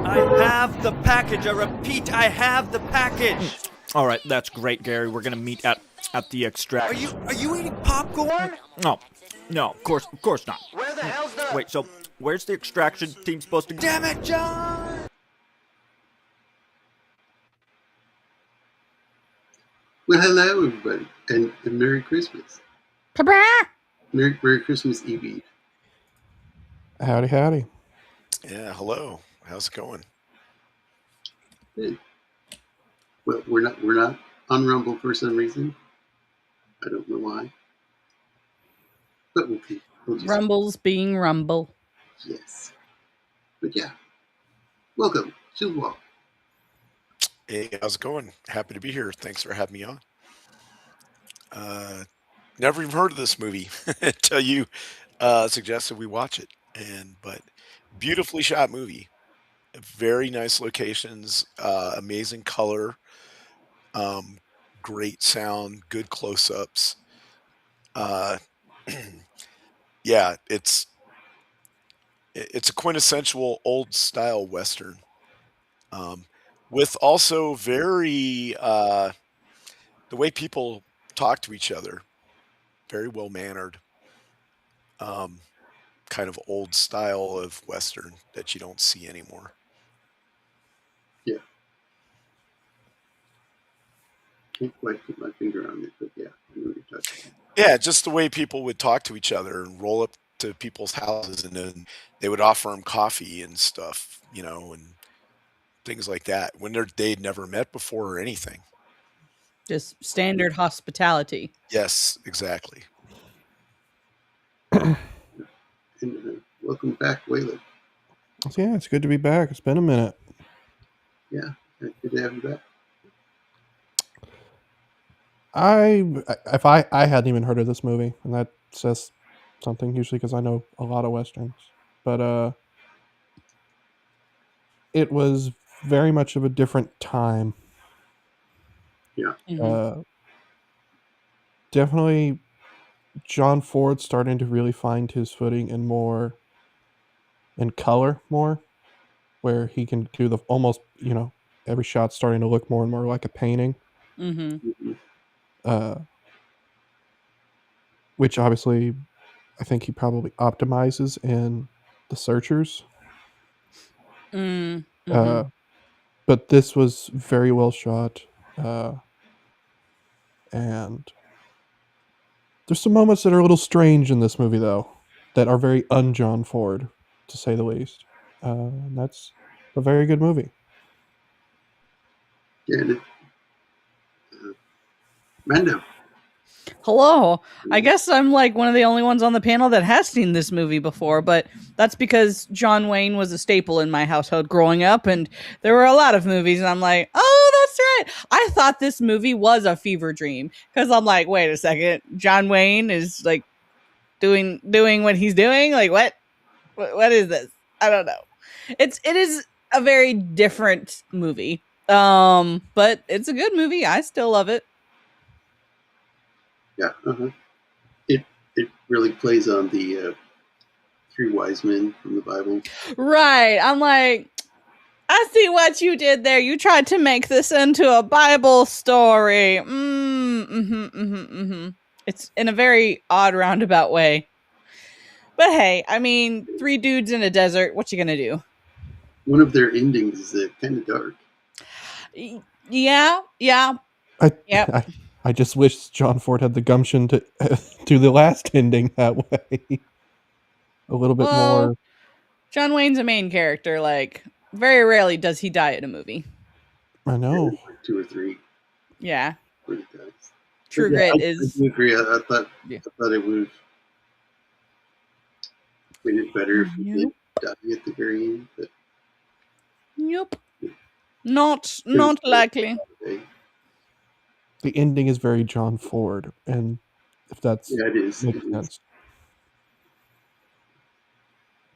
I have the package. I repeat, I have the package. All right, that's great, Gary. We're gonna meet at the extract. Are you eating popcorn? No, of course not. Where the hell's the... Wait, so where's the extraction team supposed to? Damn it, John! Well, hello, everybody, and Merry Christmas. Merry Christmas Eve. Howdy, howdy. Yeah, hello. How's it going? Good. Well, we're not on Rumble for some reason. I don't know why. But we'll just, Rumble's being Rumble. yes. But yeah. Welcome, Shieldwall. Hey, how's it going? Happy to be here. Thanks for having me on. Never even heard of this movie until you suggested we watch it. But beautifully shot movie. Very nice locations, amazing color, great sound, good close-ups. Yeah, it's a quintessential old style Western. With also very the way people talk to each other, very well mannered, kind of old style of Western that you don't see anymore. Yeah. Can't quite put my finger on it, but yeah, I know what you're talking about. Yeah, just the way people would talk to each other and roll up to people's houses, and then they would offer them coffee and stuff, and things like that when they'd never met before or anything. Just standard hospitality. Yes, exactly. And welcome back, Waylon. Yeah, it's good to be back. It's been a minute. Yeah, good to have you back. I hadn't even heard of this movie, and that says something usually because I know a lot of westerns. But it was very much of a different time. Yeah. Mhm. Definitely, John Ford starting to really find his footing in color more, where he can do the almost every shot starting to look more and more like a painting. Mhm. Mhm. Which obviously I think he probably optimizes in The Searchers. Mhm. But this was very well shot. And there's some moments that are a little strange in this movie, though, that are very un-John Ford, to say the least. And that's a very good movie. Yeah, and Mando. Hello. I guess I'm like one of the only ones on the panel that has seen this movie before, but that's because John Wayne was a staple in my household growing up, and there were a lot of movies, and I'm like, oh, that's right. I thought this movie was a fever dream because I'm like, wait a second, John Wayne is like doing what he's doing. Like, what is this? I don't know. It is a very different movie, but it's a good movie. I still love it. Yeah. It really plays on the three wise men from the Bible. Right. I'm like, I see what you did there. You tried to make this into a Bible story. It's in a very odd roundabout way. But hey, I mean, three dudes in a desert. What you gonna do? One of their endings is kind of dark. Yeah. I just wish John Ford had the gumption to do the last ending that way. A little bit more. John Wayne's a main character. Like, very rarely does he die in a movie. I know. Like 2 or 3. Yeah. Where it does. True Yeah, Grit I is. do agree. I thought Yeah. it would have made it better if he did die at the very end. But Yep. Not likely. The ending is very John Ford, and if that's Yeah, it is. makes sense.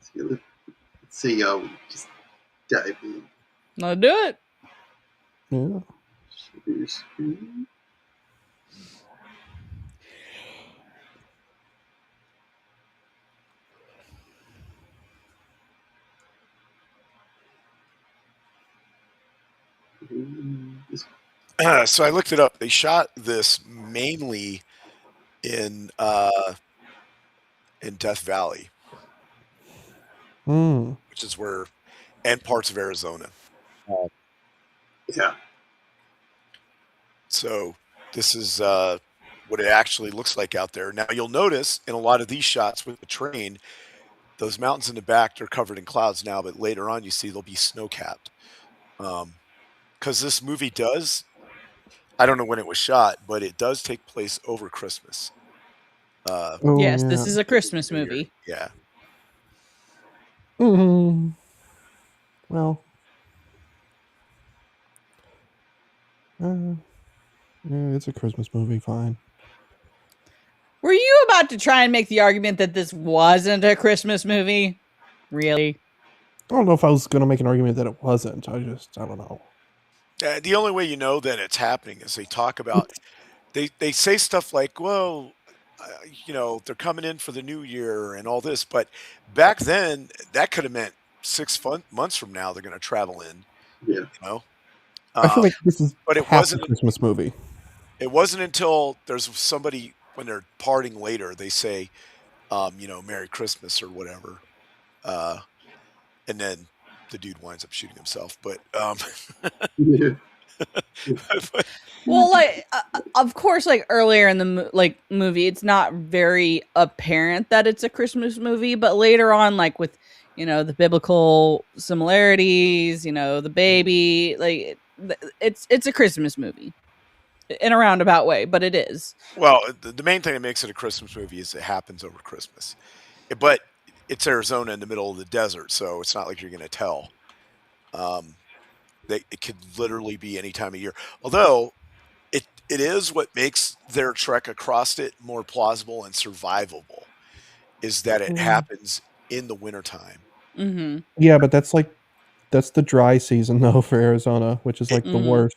So let's see y'all just dive in. Now do it. Yeah. Share screen. So I looked it up. They shot this mainly in Death Valley, Hmm. which is where, and parts of Arizona. Yeah. So this is what it actually looks like out there. Now you'll notice in a lot of these shots with the train, those mountains in the back, they're covered in clouds now, but later on you see they'll be snow capped. Because this movie does, I don't know when it was shot, but it does take place over Christmas. Oh, Yes, yeah. this is a Christmas movie. Yeah. Hmm. Well. Yeah, it's a Christmas movie. Fine. Were you about to try and make the argument that this wasn't a Christmas movie? Really? I don't know if I was going to make an argument that it wasn't. I don't know. The only way you know that it's happening is they talk about, they say stuff like, well, they're coming in for the new year and all this. But back then, that could have meant 6 months from now, they're going to travel in, Yeah. I feel like this is but it half wasn't a Christmas movie. It wasn't until there's somebody when they're parting later, they say, Merry Christmas or whatever. And then the dude winds up shooting himself. But, Yeah. but Well, like, of course, like earlier in the movie, it's not very apparent that it's a Christmas movie, but later on, like with the biblical similarities, the baby, like it's a Christmas movie in a roundabout way, but it is. well, the main thing that makes it a Christmas movie is it happens over Christmas. But it's Arizona in the middle of the desert, so it's not like you're going to tell. It could literally be any time of year. Although it is what makes their trek across it more plausible and survivable is that it happens in the wintertime. Mm-hmm. Yeah, but that's the dry season though for Arizona, which is like the worst.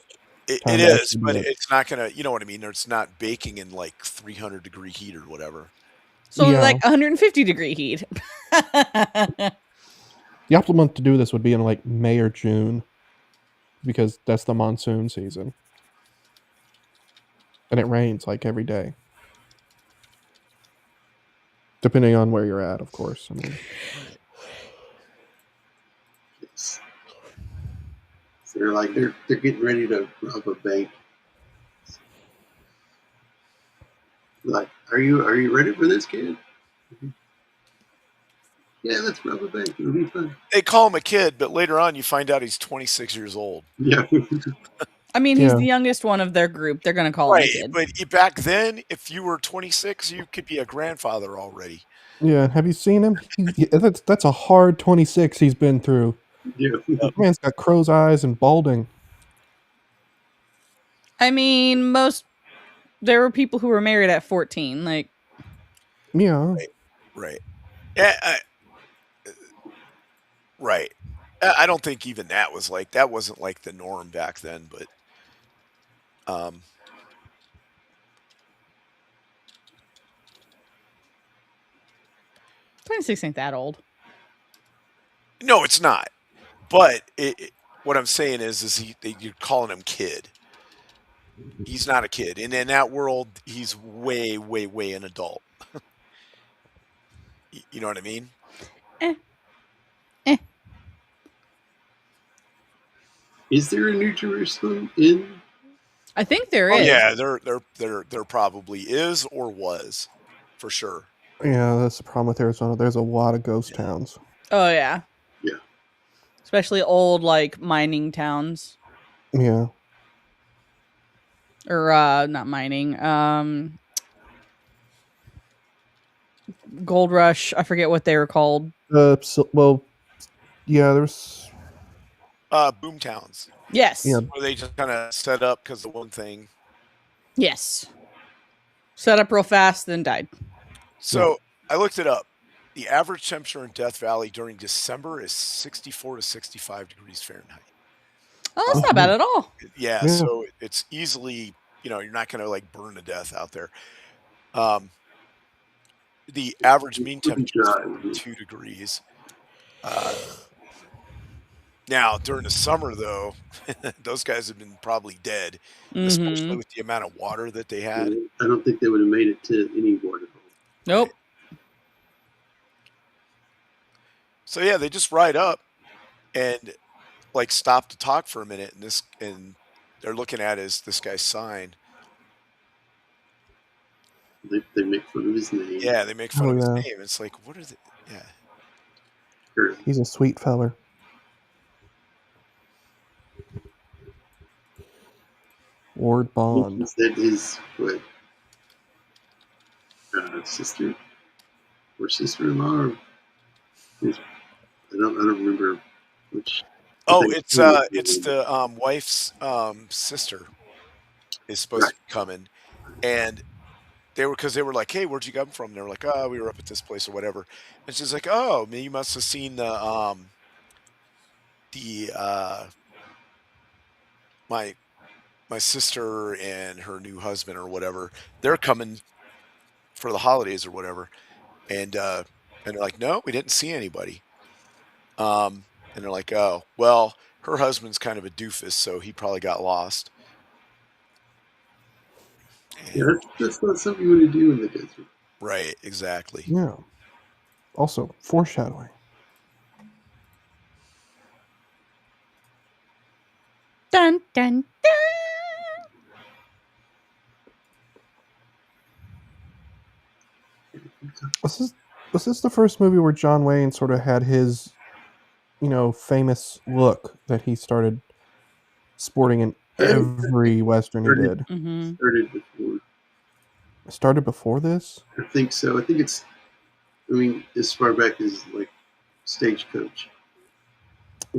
It time to is, actually but do it. it's not going to, you know what I mean? It's not baking in like 300-degree heat or whatever. So Yeah. like 150-degree heat. The optimal month to do this would be in like May or June, because that's the monsoon season, and it rains like every day, depending on where you're at, of course. I mean, Yes. So they're getting ready to rob a bank. Like, are you ready for this, kid? Yeah, let's rob a bank. It'll be fun. They call him a kid, but later on you find out he's 26 years old. Yeah. I mean, he's Yeah. the youngest one of their group. They're gonna call him a Right, kid. but back then, if you were 26, you could be a grandfather already. yeah. Have you seen him? That's a hard 26 he's been through. Yeah. Man's got crow's eyes and balding. I mean, there were people who were married at 14. Like, Yeah. Right. Yeah. Right. I don't think even that wasn't like the norm back then, but 26 ain't that old. no, it's not. But what I'm saying is you're calling him kid. He's not a kid, and in that world, he's way, way, way an adult. You know what I mean? Is there a New Jerusalem in? I think there Oh is. yeah, there probably is or was, for sure. Yeah, that's the problem with Arizona. There's a lot of ghost towns. Oh yeah. Yeah. Especially old like mining towns. Yeah. Or not mining. Gold Rush. I forget what they were called. Well, yeah, there's Boom towns, Yes. Yeah. where they just kind of set up because the one thing. Yes. Set up real fast, then died. So I looked it up. The average temperature in Death Valley during December is 64 to 65 degrees Fahrenheit. Oh, that's not bad at all. Yeah, Yeah. so it's easily, you're not going to like burn to death out there. The average mean temperature is 2 degrees. Now, during the summer, though, those guys have been probably dead, especially Mm-hmm. with the amount of water that they I had. don't think they would have made it to any waterhole. Nope. So yeah, they just ride up and like stop to talk for a minute, and they're looking at this guy's sign. They make fun of his name. Yeah, they make fun Oh, of his yeah. name. It's like, what are they? Yeah, Or, He's a sweet feller. Ward I think Bond. he said his sister or sister-in-law. Or his, I don't remember which. I Oh, think it's the wife's sister is supposed right. to be coming, and because they were like, "Hey, where'd you come from?" And they were like, "Oh, we were up at this place or whatever." And she's like, "Oh, man, you must have seen the my sister and her new husband or whatever. They're coming for the holidays or whatever." And they're like, "No, we didn't see anybody." And they're like, "Oh, well, her husband's kind of a doofus, so he probably got lost." Yeah, And that's not something you want to do in the desert. right, exactly. Yeah. Also, foreshadowing. Dun dun dun. Was this the first movie where John Wayne sort of had his, famous look that he started sporting in every Western he did? Mm-hmm. Started before. Started before this? I think so. I think it's. I mean, as far back as like Stagecoach.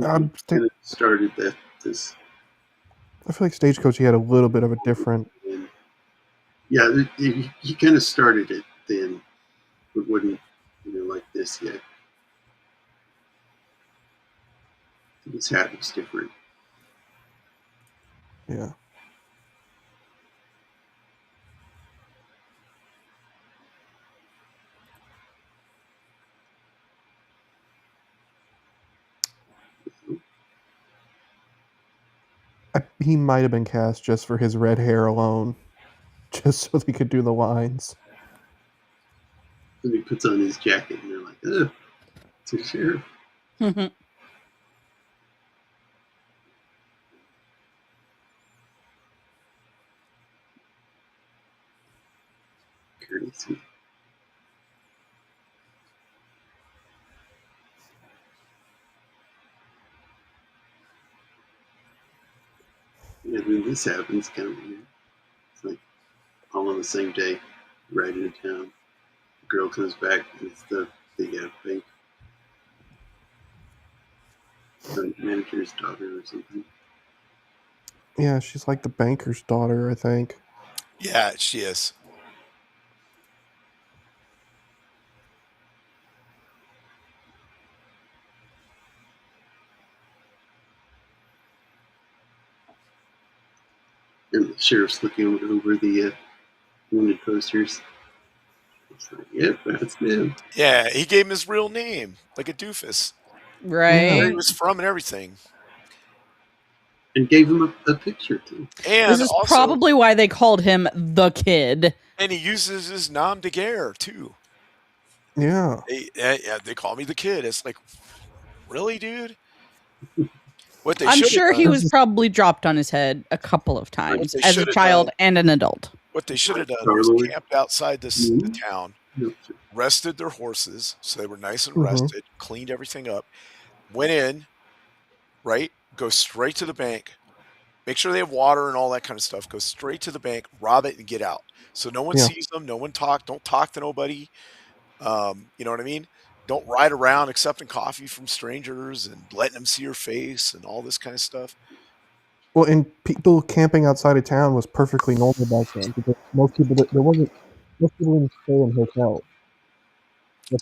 I Kind of started that this. feel like Stagecoach, he had a little bit of a different. And yeah, he kind of started it then, but wasn't like this yet. His hat was different. Yeah. He might have been cast just for his red hair alone, just so they could do the lines. Then he puts on his jacket, and they're like, "Ugh, it's a sheriff." Courtesy. Yeah, then this happens kind of weird. It's like all on the same day, right into town. The girl comes back, and it's the bank manager's daughter or something. Yeah, she's like the banker's daughter, I think. Yeah, she is. And the sheriff's looking over the wanted posters. It's like, yep, that's them. Yeah, he gave him his real name, like a doofus. Right. Where he was from and everything. And gave him a picture too. And This is also, probably why they called him the kid. and he uses his nom de guerre too. Yeah. They call me the kid. It's like, really, dude? What they I'm should sure have he done, was probably dropped on his head a couple of times they as a should have child done- and an adult. what they should have done was Star-Lord. camped outside the Mhm. town, Yep. rested their horses so they were nice and Mhm. rested, cleaned everything up, went in, right? Go straight to the bank, make sure they have water and all that kind of stuff. Go straight to the bank, rob it, and get out. So no one Yeah. sees them. No one don't talk to nobody. You know what I mean? Don't ride around accepting coffee from strangers and letting them see your face and all this kind of stuff. Well, and people camping outside of town was perfectly normal back then because most people didn't stay in hotels.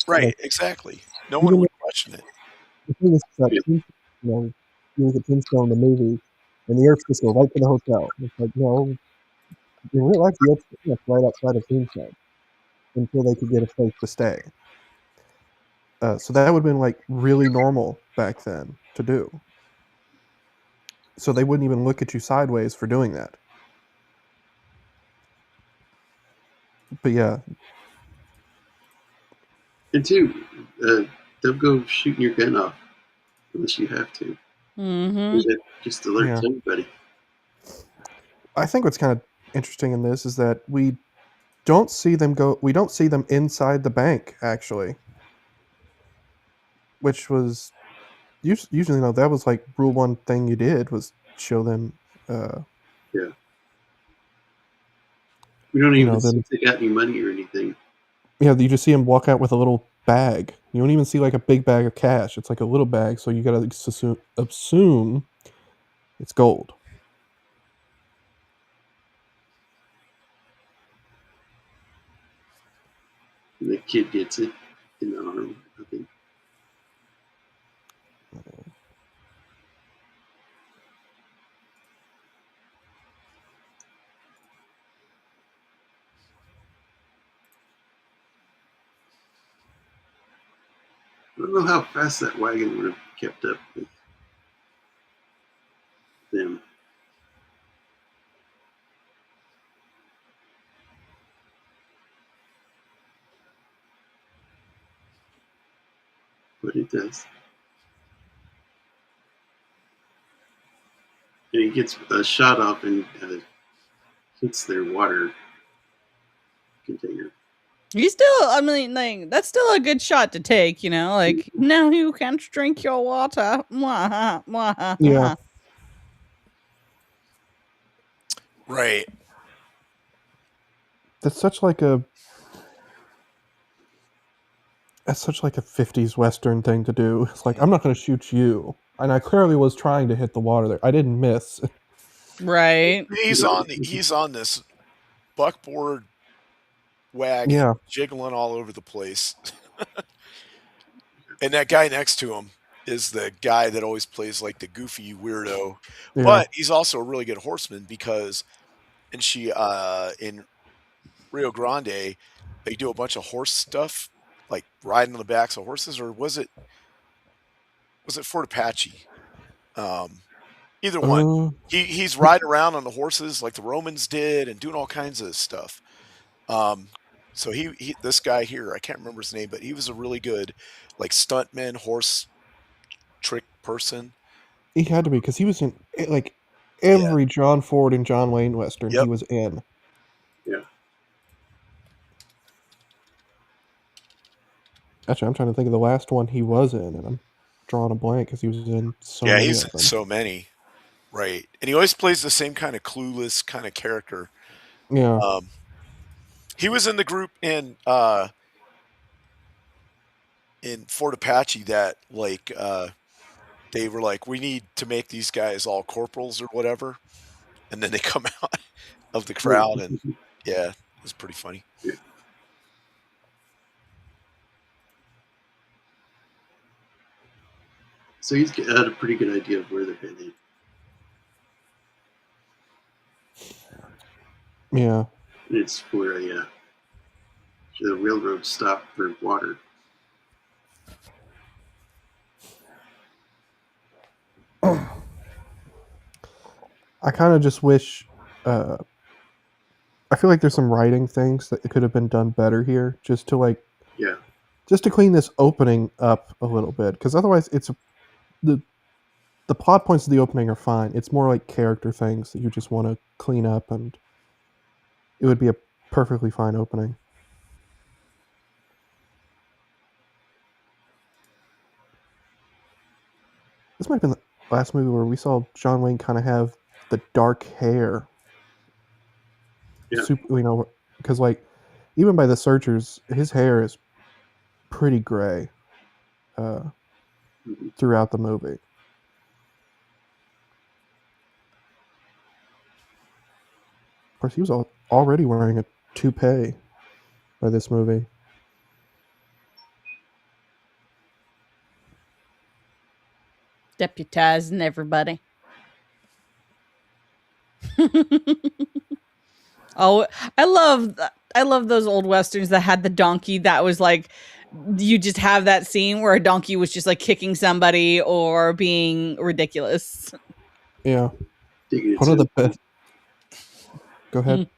Right, exactly. No one Even would question it. the thing is that Yeah. you look at Tombstone, the movie, and the air's just go right to the hotel. It's like, no, in real life, the air's right outside of Tombstone until they could get a place to stay. So that would have been like really normal back then to do. so they wouldn't even look at you sideways for doing that. But yeah, And two, don't go shooting your gun off unless you have to. Mm-hmm. Just alerts Yeah. everybody. I think what's kind of interesting in this is that we don't see them go. We don't see them inside the bank actually, which was usually that was like rule one thing you did was show them. Yeah. We don't even see them. if they got any money or anything. Yeah, you just see him walk out with a little bag. You don't even see like a big bag of cash. It's like a little bag, so you gotta assume it's gold. And the kid gets it in the arm, I think. I don't know how fast that wagon would have kept up with them. But it does. And he gets a shot off and hits their water container. He's still, I mean, like, that's still a good shot to take, you know? Like, now you can't drink your water. Mwah, mwah, Yeah. Right. That's such like a 50s Western thing to do. It's like, I'm not going to shoot you. And I clearly was trying to hit the water there. I didn't miss. Right. He's on this buckboard wagon, Yeah. jiggling all over the place. And that guy next to him is the guy that always plays like the goofy weirdo. Yeah. But he's also a really good horseman because in Rio Grande, they do a bunch of horse stuff, like riding on the backs of horses, or was it Fort Apache? Either one. He's riding around on the horses like the Romans did and doing all kinds of stuff. So he this guy here, I can't remember his name, but he was a really good like stuntman, horse trick person. He had to be because he was in like every John Ford and John Wayne Western he was in. Yeah. Actually, I'm trying to think of the last one he was in, and I'm drawing a blank because he was in so many. Yeah, he's in so many. Right. And he always plays the same kind of clueless kind of character. Yeah. He was in the group in Fort Apache that like they were like, we need to make these guys all corporals or whatever. And then they come out of the crowd and yeah, it was pretty funny. Yeah. So he's got a pretty good idea of where they're headed. Yeah. And it's for the railroad stop for water. I kind of just wish. I feel like there's some writing things that could have been done better here, just to clean this opening up a little bit, because otherwise, the plot points of the opening are fine. It's more like character things that you just want to clean up, and it would be a perfectly fine opening. This might have been the last movie where we saw John Wayne kind of have the dark hair. Yeah. Because like even by the searchers, his hair is pretty gray throughout the movie. Of course, he was already wearing a toupee by this movie. Deputizing everybody. Oh, I love those old westerns that had the donkey that was like, you just have that scene where a donkey was just like kicking somebody or being ridiculous. Yeah. Digging One of the into best. Go ahead.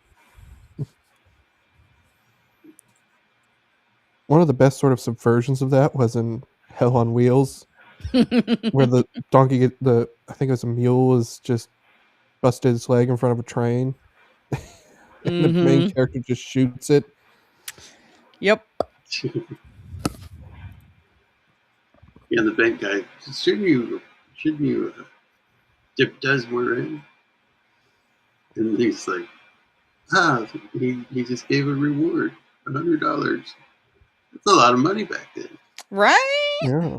One of the best sort of subversions of that was in Hell on Wheels, where the donkey I think it was a mule, was just busted his leg in front of a train, and the main Mm-hmm. character just shoots it. Yep. yeah, the bank guy. Shouldn't you dip Desmond in? And he's like, he just gave a reward, $100. That's a lot of money back then. Right? Yeah.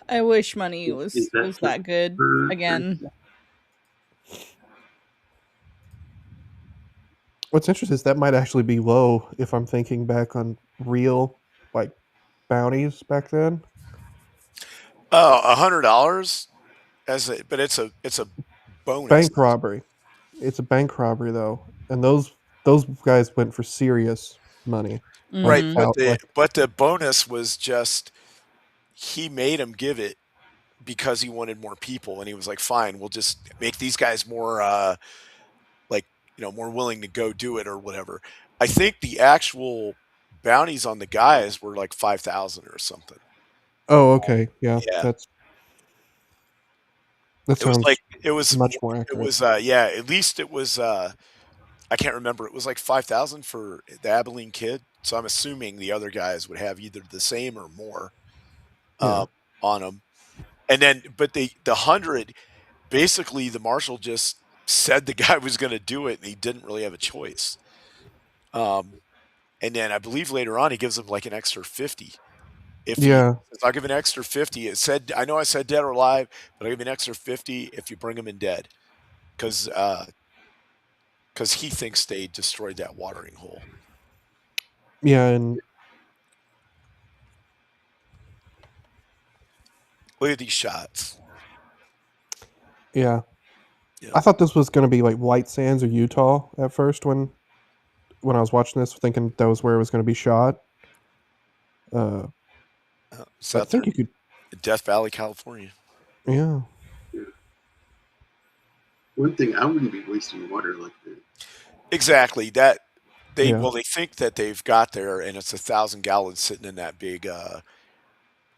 I wish money Is that was that good per again. What's interesting is that might actually be low if I'm thinking back on real, like, bounties back then. $100 but it's a bonus. Bank robbery. It's a bank robbery though, and those guys went for serious money, like Right, Mm-hmm. but out the like but the bonus was just he made him give it because he wanted more people, and he was like, "Fine, we'll just make these guys more like more willing to go do it or whatever." I think the actual bounties on the guys were like 5,000 or something. Oh, okay, yeah, Yeah, that it was sounds like it was much more it accurate. was yeah, at least it was I can't remember. It was like 5,000 for the Abilene kid. So I'm assuming the other guys would have either the same or more Yeah, um, on them. And then, but the 100, basically the marshal just said the guy was going to do it, and he didn't really have a choice. Um, and then I believe later on he gives him like an extra 50. If he yeah, says, I'll give an extra 50. It said, I know I said dead or alive, but I'll give you an extra 50 if you bring him in dead. Because he thinks they destroyed that watering hole. yeah, and Look at these shots. yeah. Yeah. I thought this was gonna be like White Sands or Utah at first when I was watching this, thinking that was where it was gonna be shot. It's But I out there think you could, in Death Valley, California. yeah, Yeah. One thing, I wouldn't be wasting water like that. Exactly. That yeah, they think that they've got there, and it's 1,000 gallons sitting in that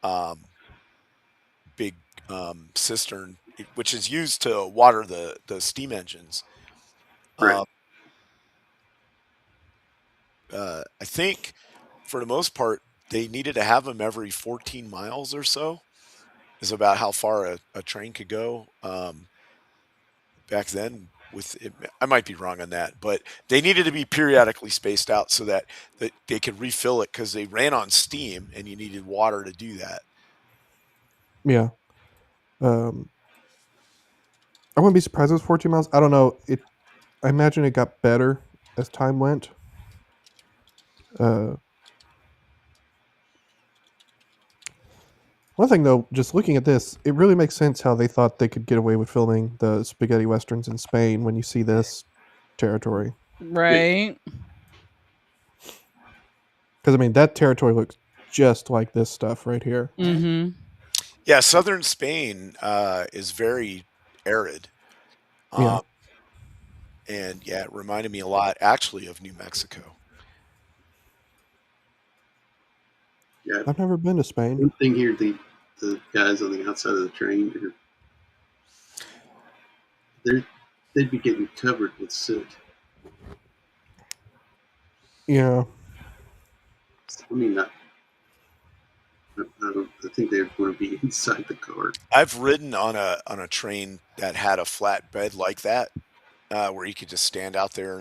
um, big cistern, which is used to water the steam engines. Right. Um, I think for the most part, they needed to have them every 14 miles or so. Is about how far a train could go. Back then, with it, I might be wrong on that, but they needed to be periodically spaced out so that they could refill it because they ran on steam, and you needed water to do that. yeah. Um, I wouldn't be surprised if it was 14 miles. I don't know. I imagine it got better as time went. Uh, One thing though, just looking at this, it really makes sense how they thought they could get away with filming the spaghetti westerns in Spain when you see this territory. Yeah. Right. Because I mean, that territory looks just like this stuff right here. Mm-hmm. Yeah, southern Spain is very arid, Yeah, um, and yeah, it reminded me a lot actually of New Mexico. Yeah. I've never been to Spain. One thing here, the guys on the outside of the train, they'd be getting covered with soot. Yeah, I mean, I think they'd want to be inside the car. I've ridden on a train that had a flat bed like that, where you could just stand out there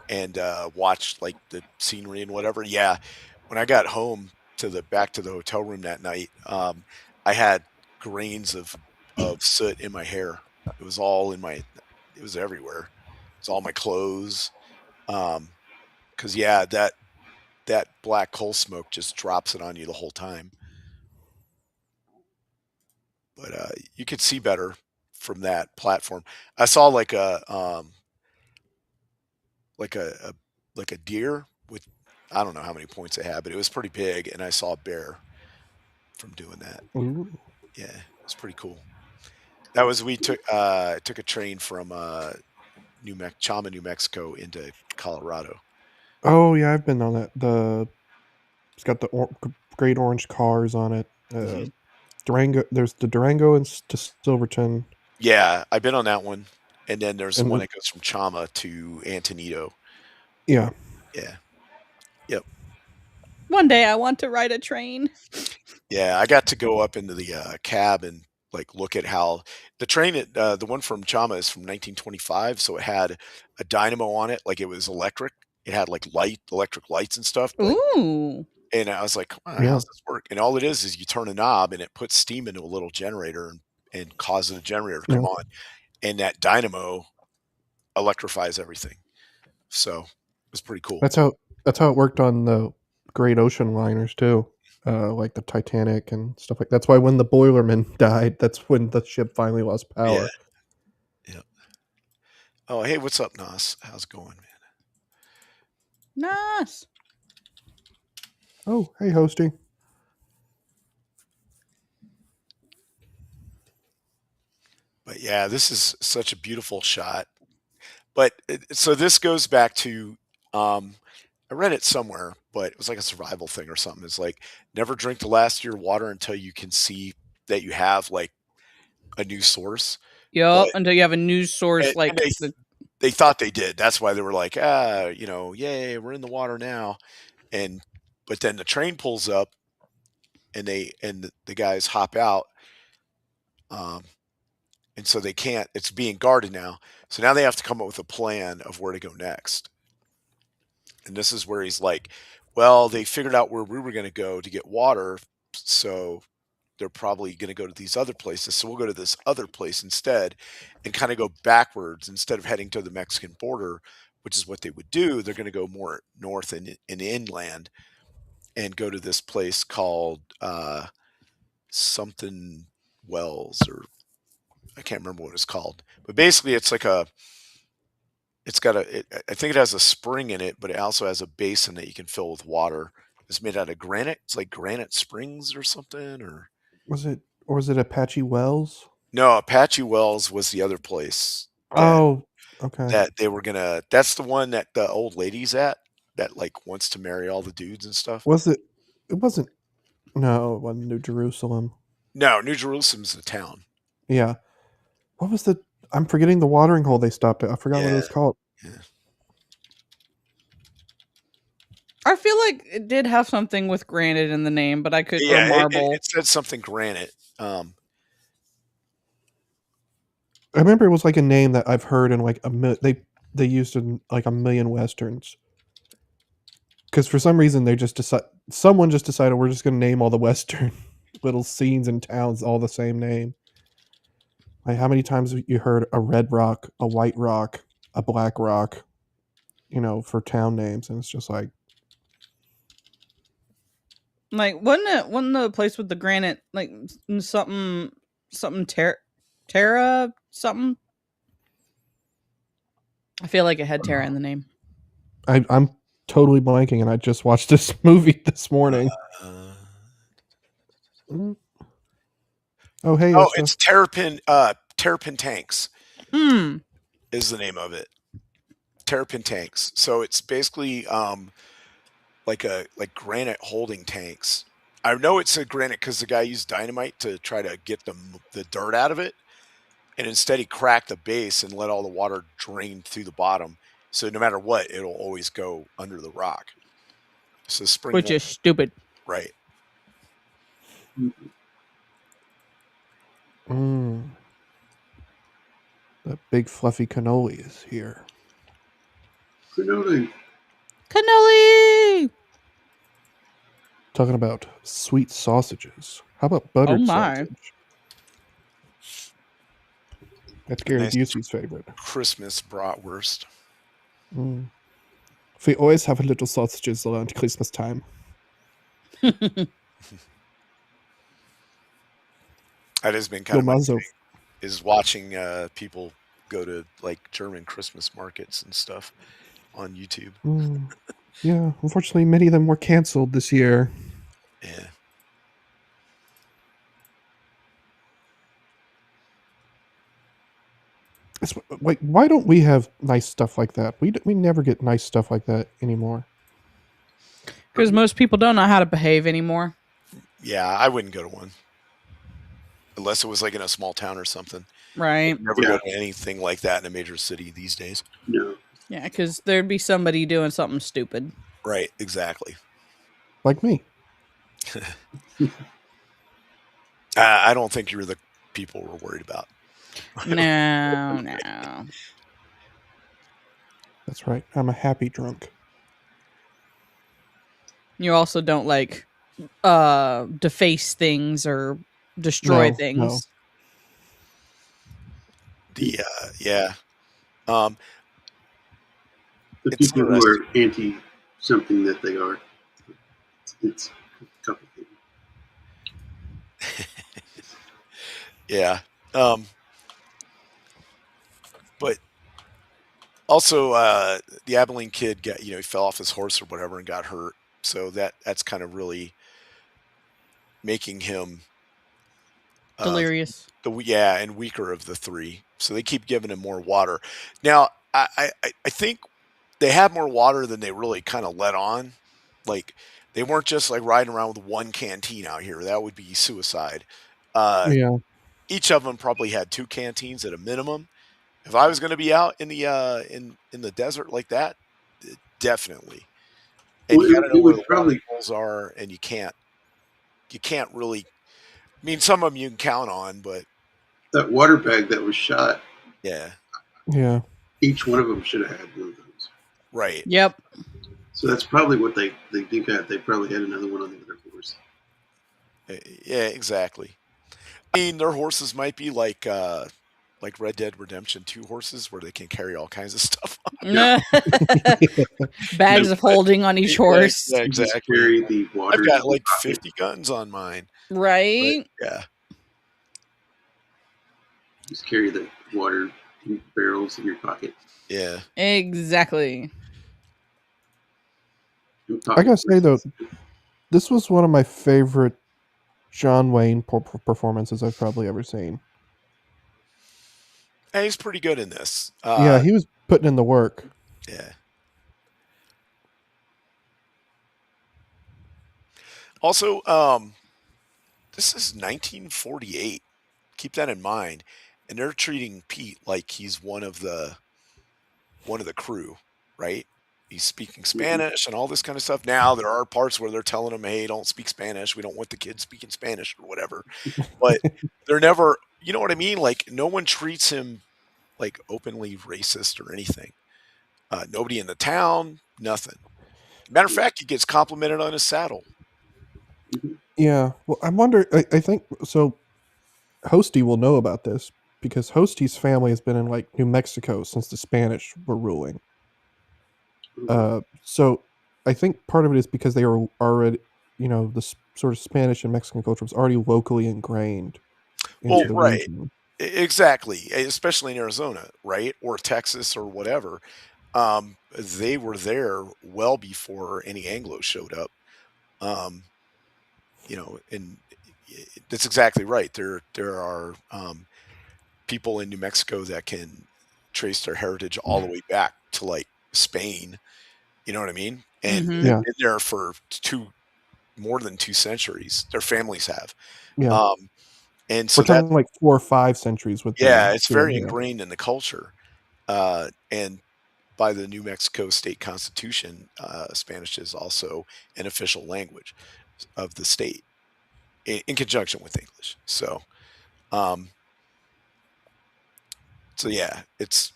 and watch like the scenery and whatever. Yeah, when I got home to the back to the hotel room that night, I had grains of soot in my hair. It was all in my, it was everywhere. It's all my clothes. Because yeah, that black coal smoke just drops it on you the whole time. But you could see better from that platform. I saw like a like a deer with, I don't know how many points it had, but it was pretty big, and I saw a bear from doing that. ooh, Yeah, it's pretty cool. That was we took a train from Chama, New Mexico into Colorado. Oh yeah, I've been on that. It's got the great orange cars on it. Mhm. Durango. There's the Durango to Silverton. Yeah, I've been on that one, and then there's And one that goes from Chama to Antonito. yeah, Yeah, yep, One day I want to ride a train. yeah. I got to go up into the cab and like look at how the train, the one from Chama is from 1925, so it had a dynamo on it, like it was electric. It had like electric lights and stuff, but Ooh. and I was like, "Oh, yeah. how's this work?" And all it is you turn a knob and it puts steam into a little generator and causes the generator to Yeah. come on, and that dynamo electrifies everything. So it's pretty cool. That's how it worked on the great ocean liners too, like the Titanic and stuff like. That's why when the Boilerman died, that's when the ship finally lost Yeah, power. yeah. Oh, hey, what's up, Nas? How's it going, man? Nice. Oh, hey, hosting. But yeah, this is such a beautiful shot. But so this goes back to I read it somewhere, but it was like a survival thing or something. It's like never drink the last of your water until you can see that you have like a new source. Yep. But Until you have a news source and like the. they thought they did. That's why they were like, yay, we're in the water now. And but then the train pulls up and the guys hop out. Um, and so they can't. It's being guarded now. So now they have to come up with a plan of where to go next. And this is where he's like, well, they figured out where we were going to go to get water, so they're probably going to go to these other places. So we'll go to this other place instead and kind of go backwards instead of heading to the Mexican border, which is what they would do. They're going to go more north and inland and go to this place called something Wells, or I can't remember what it's called. But basically it's like I think it has a spring in it, but it also has a basin that you can fill with water. It's made out of granite. It's like Granite Springs or something, or Was it Apache Wells? no, Apache Wells was the other place Oh, okay. that they were gonna. That's the one that the old lady's at that like wants to marry all the dudes and stuff. Was it? It wasn't. No, it wasn't New Jerusalem. No, New Jerusalem's the town. Yeah. What was the? I'm forgetting the watering hole they stopped at. I forgot what it Yeah, was called. yeah. I feel like it did have something with granite in the name, but I could or Yeah, marble. it said something granite. I remember it was like a name that I've heard in like they used in like a million westerns. Because for some reason someone just decided we're just going to name all the western little scenes and towns all the same name. Like how many times have you heard a red rock, a white rock, a black rock, for town names, and it's just like Wasn't the place with the granite like something Terra something? I feel like it had Terra in the name. I'm totally blanking, and I just watched this movie this morning. Oh hey, It's Terrapin Tanks. Is the name of it. Terrapin tanks. So it's basically like granite holding tanks. I know it's a granite because the guy used dynamite to try to get the dirt out of it, and instead he cracked the base and let all the water drain through the bottom. So no matter what, it'll always go under the rock. So spring, Which is stupid, right? That big fluffy cannoli is here. Cannoli. Talking about sweet sausages. How about buttered sausage? That's Gary Nice Busey's favorite. Christmas bratwurst. We always have a little sausages around Christmas time. That has been kind of my thing, is watching people go to like German Christmas markets and stuff on YouTube. Yeah, unfortunately, many of them were canceled this year. Yeah. It's like, why don't we have nice stuff like that? We never get nice stuff like that anymore. Because most people don't know how to behave anymore. Yeah, I wouldn't go to one unless it was like in a small town or something. Right. Never Yeah. go to anything like that in a major city these days. No. Yeah, because there'd be somebody doing something stupid. Right, exactly. Like me. I don't think you're the people we're worried about. No, no. That's right. I'm a happy drunk. You also don't like deface things or destroy No, things. no. The yeah. Um, The It's people who are anti something that they are, it's complicated. yeah. But also the Abilene kid got, he fell off his horse or whatever and got hurt. So that's kind of really making him Delirious. and weaker of the three. So they keep giving him more water. Now, I think they had more water than they really kind of let on. Like, they weren't just like riding around with one canteen out here. That would be suicide. Yeah. Each of them probably had 2 canteens at a minimum. If I was going to be out in the in the desert like that, definitely. And Well, you got to it know where was the probably- water holes are, and you can't really. I mean, some of them you can count on, but That water bag that was shot, yeah, Yeah. each one of them should have had one of those. right. Yep. So that's probably what they do have. They probably had another one on the other horse. Yeah, exactly. I mean, their horses might be like Red Dead Redemption 2 horses, where they can carry all kinds of stuff. Bags of holding on each horse. Yeah, You just exactly. carry the water. I've got in your like pocket. 50 guns on mine. Right? But, yeah. Just carry the water in barrels in your pocket. Yeah. Exactly. I gotta say, though, this was one of my favorite John Wayne performances I've probably ever seen. And he's pretty good in this. Yeah, he was putting in the work. Yeah. Also, this is 1948. Keep that in mind. And they're treating Pete like he's one of the crew, right? He's speaking Spanish and all this kind of stuff. Now there are parts where they're telling him, "Hey, don't speak Spanish. We don't want the kids speaking Spanish or whatever." But they're never, you know what I mean? Like, no one treats him like openly racist or anything. Nobody in the town, nothing. Matter of fact, he gets complimented on his saddle. Yeah. Well, I wonder. I think so. Hosty will know about this because Hosty's family has been in like New Mexico since the Spanish were ruling. So I think part of it is because they were already, the sort of Spanish and Mexican culture was already locally ingrained into the right. region. Exactly, especially in Arizona, right? Or Texas or whatever. They were there well before any Anglos showed up. And that's exactly right. There are people in New Mexico that can trace their heritage all the way back to like Spain. You know what I mean? And Mhm. Yeah. they've been there for more than 2 centuries. Their families have. Yeah. And so We're talking like 4 or 5 centuries with them. yeah, it's too, very yeah. ingrained in the culture. And by the New Mexico state constitution, Spanish is also an official language of the state in conjunction with English. So yeah, it's,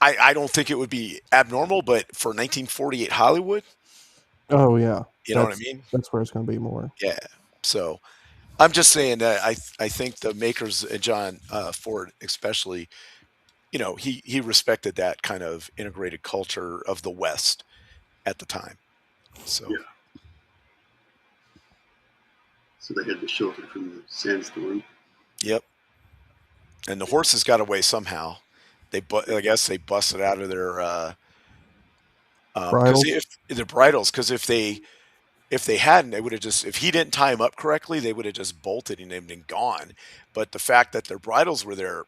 I don't think it would be abnormal, but for 1948 Hollywood, Oh yeah. you know what I mean? That's where it's going to be more. Yeah. So I'm just saying that I think the makers, John Ford especially, he respected that kind of integrated culture of the West at the time. So Yeah. So they had to shelter from the sandstorm. Yep. And the horses got away somehow. I guess they busted out of their Bridles? their bridles, because if they hadn't, they would have just, if he didn't tie them up correctly, they would have just bolted and they'd been gone. But the fact that their bridles were there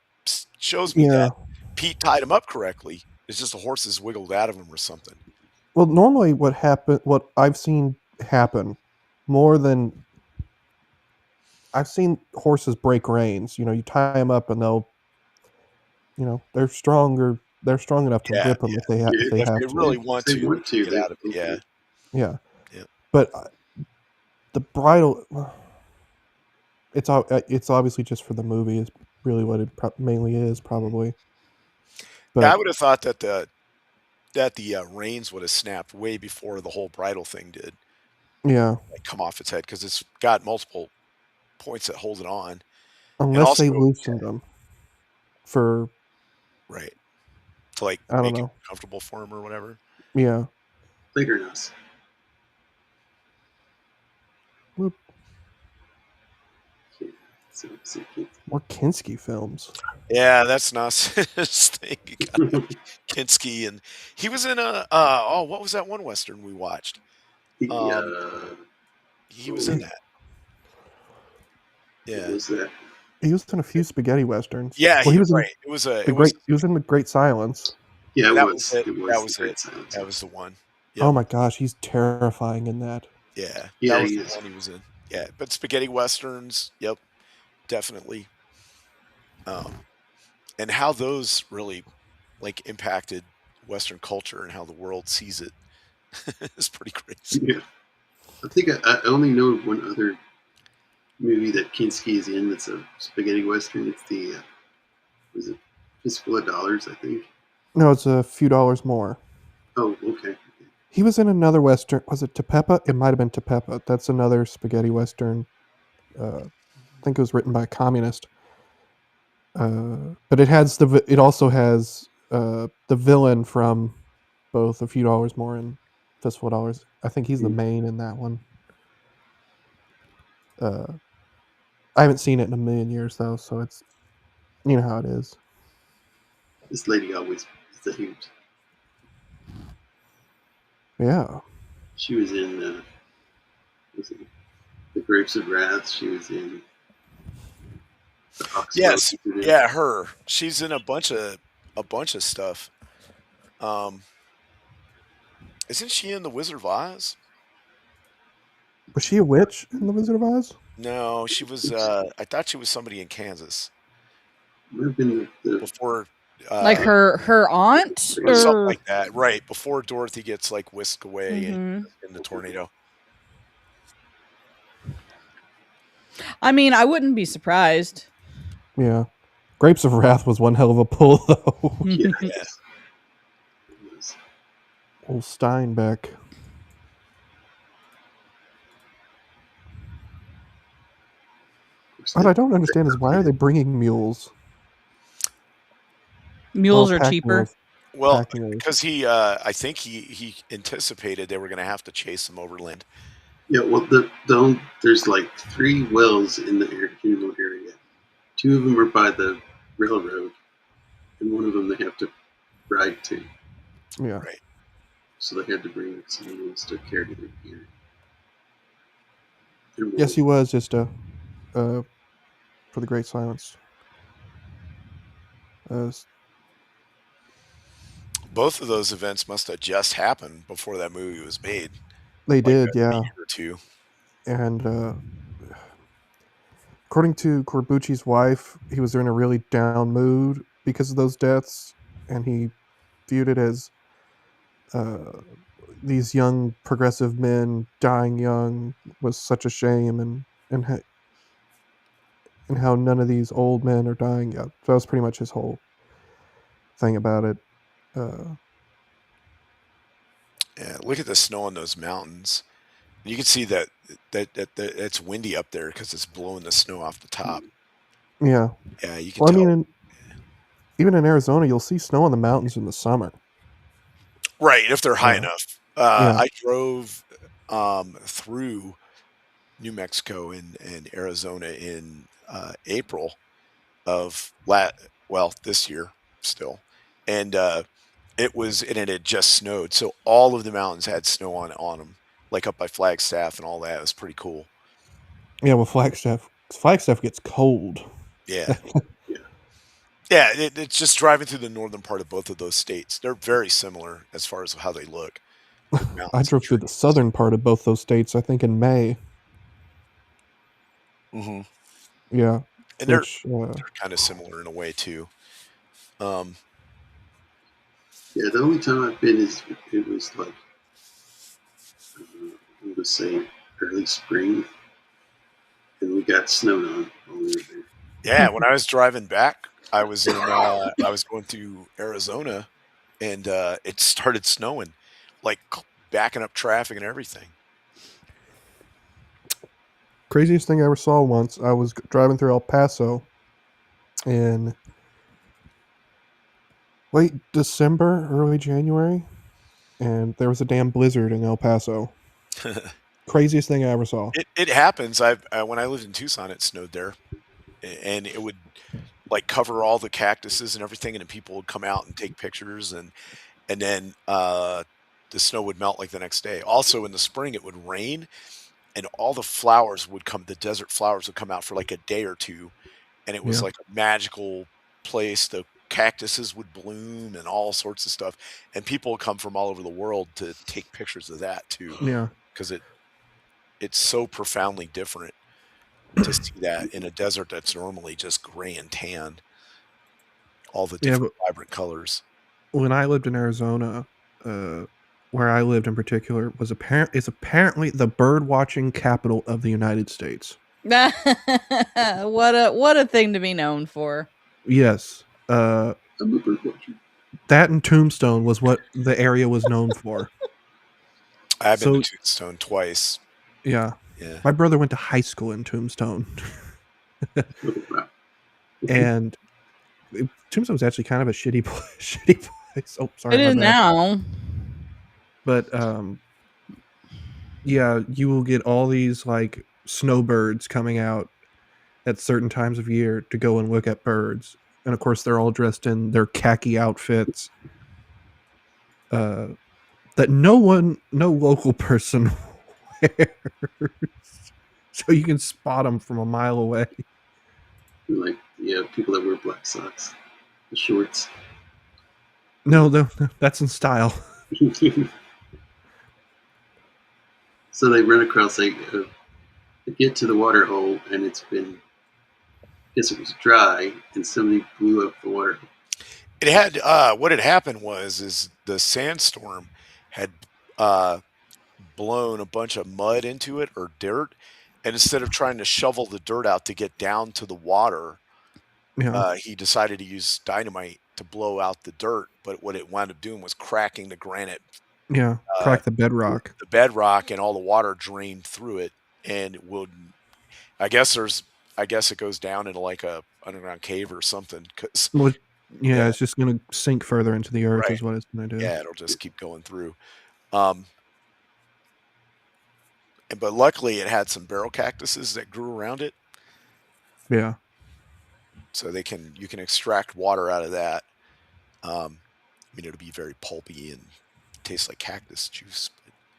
shows me Yeah. that Pete tied him up correctly. It's just the horses wiggled out of him or something. Well, normally what I've seen happen more than I've seen horses break reins. You tie them up and they'll, they're stronger. They're strong enough to Yeah, rip them if they Yeah, if they If have they to. really want They to, want they to. can get They out of it. Yeah. Yeah. Yeah. But the bridle, it's obviously just for the movie is really what it mainly is probably. But Yeah, I would have thought that the reins would have snapped way before the whole bridle thing did yeah, come off its head because it's got multiple points that hold it on, and unless also they loosened them for right to like I don't make it know. comfortable for him or whatever. Yeah. Later knows. Whoop. More Kinski films. Yeah, that's not his thing. You got Kinski, and he was in a what was that one Western we watched? He was in that. What Yeah. was that? He was in a few spaghetti westerns. Yeah, Well, he was in right. It was He was in The Great Silence. Yeah, that it was was. it. It was That was the Great it. Silence. That was the one. Oh Yep. my gosh, he's terrifying in that. Yeah, Yeah, that was he the is. one he was in. Yeah, but spaghetti westerns, yep, definitely. And how those really like impacted Western culture and how the world sees it is pretty crazy. Yeah. I think I only know one other movie that Kinski is in that's a spaghetti western. It's the was it Fistful of Dollars, I think. No, it's a few dollars more. Oh, okay. He was in another western. Was it Tepeppa? It might have been Tepeppa. That's another spaghetti western. I think it was written by a communist. But it also has the villain from both A Few Dollars More and Fistful of Dollars. I think he's the main in that one. I haven't seen it in a million years though, so it's how it is. This lady always is a hoot. Yeah. She was in was it The Grapes of Wrath. She was in the Oxbow. Yes, yeah, her. She's in a bunch of stuff. Isn't she in The Wizard of Oz? Was she a witch in The Wizard of Oz? No, she was. I thought she was somebody in Kansas Might have been the before. Like her aunt, or something like that, right? Before Dorothy gets like whisked away in the tornado. I mean, I wouldn't be surprised. Yeah. Grapes of Wrath was one hell of a pull though. yeah. Old Steinbeck. What I don't understand is why are they bringing mules? Mules are cheaper. Well, because I think he anticipated they were going to have to chase him overland. Yeah, well, there's like 3 wells in the general area. 2 of them are by the railroad, and 1 of them they have to ride to. Yeah. Right. So they had to bring some mules to carry their gear. Yes, he was just for The Great Silence. Both of those events must have just happened before that movie was made. They did, yeah. A year or 2. And according to Corbucci's wife, he was in a really down mood because of those deaths, and he viewed it as these young progressive men dying young was such a shame, and how none of these old men are dying yet. So that was pretty much his whole thing about it. Yeah, look at the snow on those mountains. You can see that it's windy up there because it's blowing the snow off the top. Yeah. Yeah, you can tell. I mean, even in Arizona, you'll see snow on the mountains in the summer. Right, if they're high enough. Yeah. I drove through New Mexico and Arizona in April of this year still, and it had just snowed, so all of the mountains had snow on them, like up by Flagstaff and all that. It was pretty cool. Yeah, well, Flagstaff gets cold. Yeah. Yeah, it's just driving through the northern part of both of those states. They're very similar as far as how they look, with I mountains and drove through the trees. southern part of both those states, I think in May. Hmm. Yeah, And which they're kind of similar in a way too. Um, Yeah, the only time I've been is it was like I'm gonna say early spring, and we got snowed on while we were there. yeah, when I was driving back, I was I was going through Arizona, and it started snowing, like backing up traffic and everything. craziest thing I ever saw once. I was driving through El Paso in late December, early January, and there was a damn blizzard in El Paso. Craziest thing I ever saw. It happens. I when I lived in Tucson, it snowed there, and it would like cover all the cactuses and everything, and then people would come out and take pictures, and then the snow would melt like the next day. Also, in the spring, it would rain, and all the flowers would come. The desert flowers would come out for like a day or two, and it was Yeah, like a magical place. The cactuses would bloom and all sorts of stuff, and people would come from all over the world to take pictures of that too, yeah, because it's so profoundly different to see that in a desert that's normally just gray and tan, all the yeah. different But vibrant colors. when I lived in Arizona, uh, where I lived in particular, was apparently the bird watching capital of the United States. What a thing to be known for. Yes, I'm a bird watcher. that and Tombstone was what the area was known for. I've been to So Tombstone twice. yeah, Yeah. my brother went to high school in Tombstone, Oh, wow. and Tombstone was actually kind of a shitty shitty place. Oh, sorry, It my is bad. now. But yeah, you will get all these like snowbirds coming out at certain times of year to go and look at birds, and of course they're all dressed in their khaki outfits. Uh, that no local person wears, so you can spot them from a mile away. Like, yeah, people that wear black socks, the shorts. No, that's in style. So they run across they get to the water hole, and it's been, I guess it was dry, and somebody blew up the water hole. It had what had happened was is the sandstorm had uh blown a bunch of mud into it or dirt, and instead of trying to shovel the dirt out to get down to the water, Yeah, he decided to use dynamite to blow out the dirt. But what it wound up doing was cracking the granite, yeah, uh, crack the bedrock. the bedrock, and all the water drained through it. And it would, I guess there's, I guess it goes down into like a underground cave or something. Cause Well, yeah, yeah, it's just gonna sink further into the earth, right, is what it's gonna do. yeah, it'll just keep going through. Um, but luckily, it had some barrel cactuses that grew around it, Yeah, so you can extract water out of that. I mean, it'll be very pulpy and taste like cactus juice.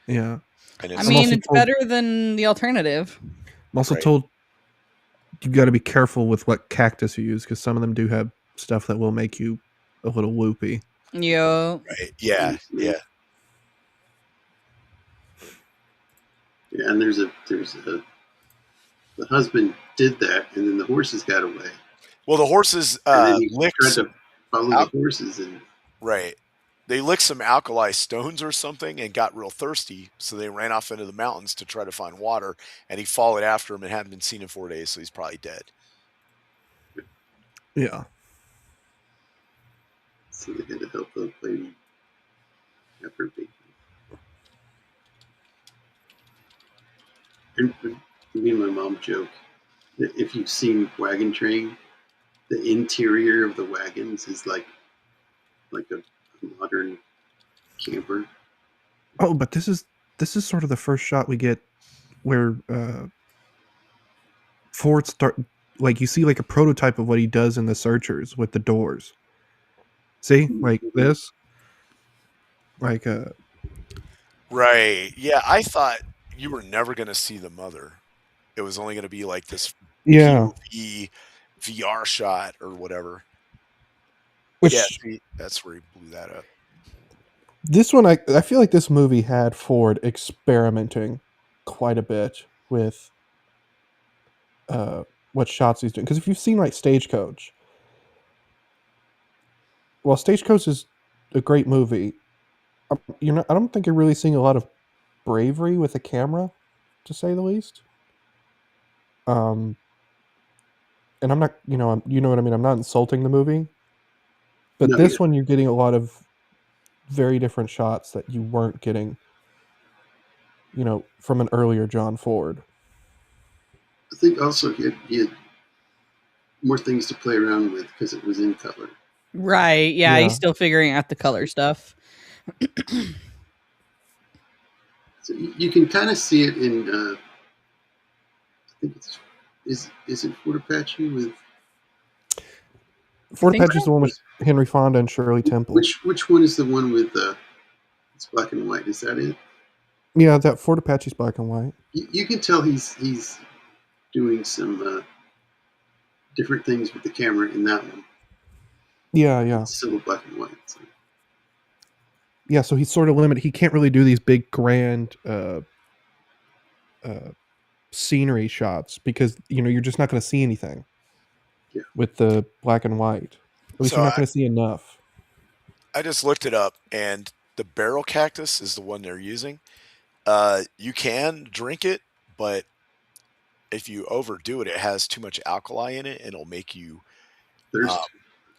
yeah. And I it's I'm mean, also it's told. better than the alternative. I'm also right, told you got to be careful with what cactus you use because some of them do have stuff that will make you a little loopy. Yo. right, yeah, yeah. Yeah, and there's a the husband did that, and then the horses got away, Well, the horses and then he licked tried some to follow the al- horses, and right. They licked some alkali stones or something and got real thirsty, so they ran off into the mountains to try to find water. And he followed after him and hadn't been seen in 4 days, so he's probably dead. Yeah. so they had to help the lady have her baby. And me and my mom joke that if you've seen Wagon Train, the interior of the wagons is like a modern camper. Oh, but this is sort of the first shot we get where Ford start like you see like a prototype of what he does in the Searchers with the doors. See, like this, like Right. Yeah, I thought you were never going to see the mother. It was only going to be like this yeah, POV VR shot or whatever. Which Yeah, see, that's where he blew that up. this one, I feel like this movie had Ford experimenting quite a bit with what shots he's doing. Because if you've seen like Stagecoach, well, Stagecoach is a great movie. I don't think you're really seeing a lot of bravery with the camera, to say the least. And I'm not, you know what I mean. I'm not insulting the movie, but No, this one you're getting a lot of very different shots that you weren't getting, from an earlier John Ford. I think also he had more things to play around with because it was in color. Right. Yeah, Yeah. he's still figuring out the color stuff. So you can kind of see it in. I think it's is it Fort Apache with Fort think Apache is the one with Henry Fonda and Shirley Temple. which one is the one with it's black and white? Is that it? Yeah, that Fort Apache's black and white. You can tell he's doing some different things with the camera in that one. Yeah, yeah. It's still black and white. So. Yeah, so he's sort of limited. He can't really do these big, grand scenery shots because, you're just not going to see anything with the black and white. At least So you're not going to see enough. I just looked it up, and the barrel cactus is the one they're using. You can drink it, but if you overdo it, it has too much alkali in it, and it'll make you Thirst.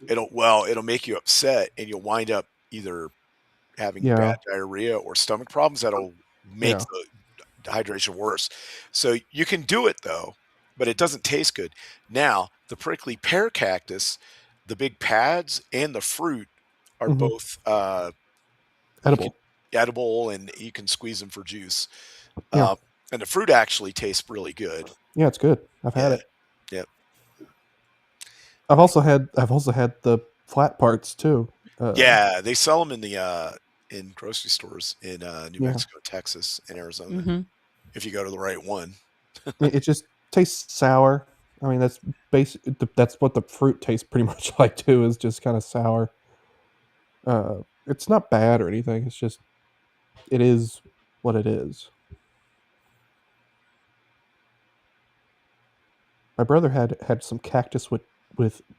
it'll make you upset, and you'll wind up either having bad diarrhea or stomach problems that'll make the hydration worse. So you can do it though, but it doesn't taste good. Now, the prickly pear cactus, the big pads and the fruit are both edible, and you can squeeze them for juice. Yeah. And the fruit actually tastes really good. Yeah, it's good. I've had it. Yep. I've also had the flat parts too. Yeah, they sell them in grocery stores in New Mexico, Texas, and Arizona. Mm-hmm. If you go to the right one. It just tastes sour. I mean, that's that's what the fruit tastes pretty much like too. Is just kind of sour. It's not bad or anything. It's just it is what it is. My brother had some cactus with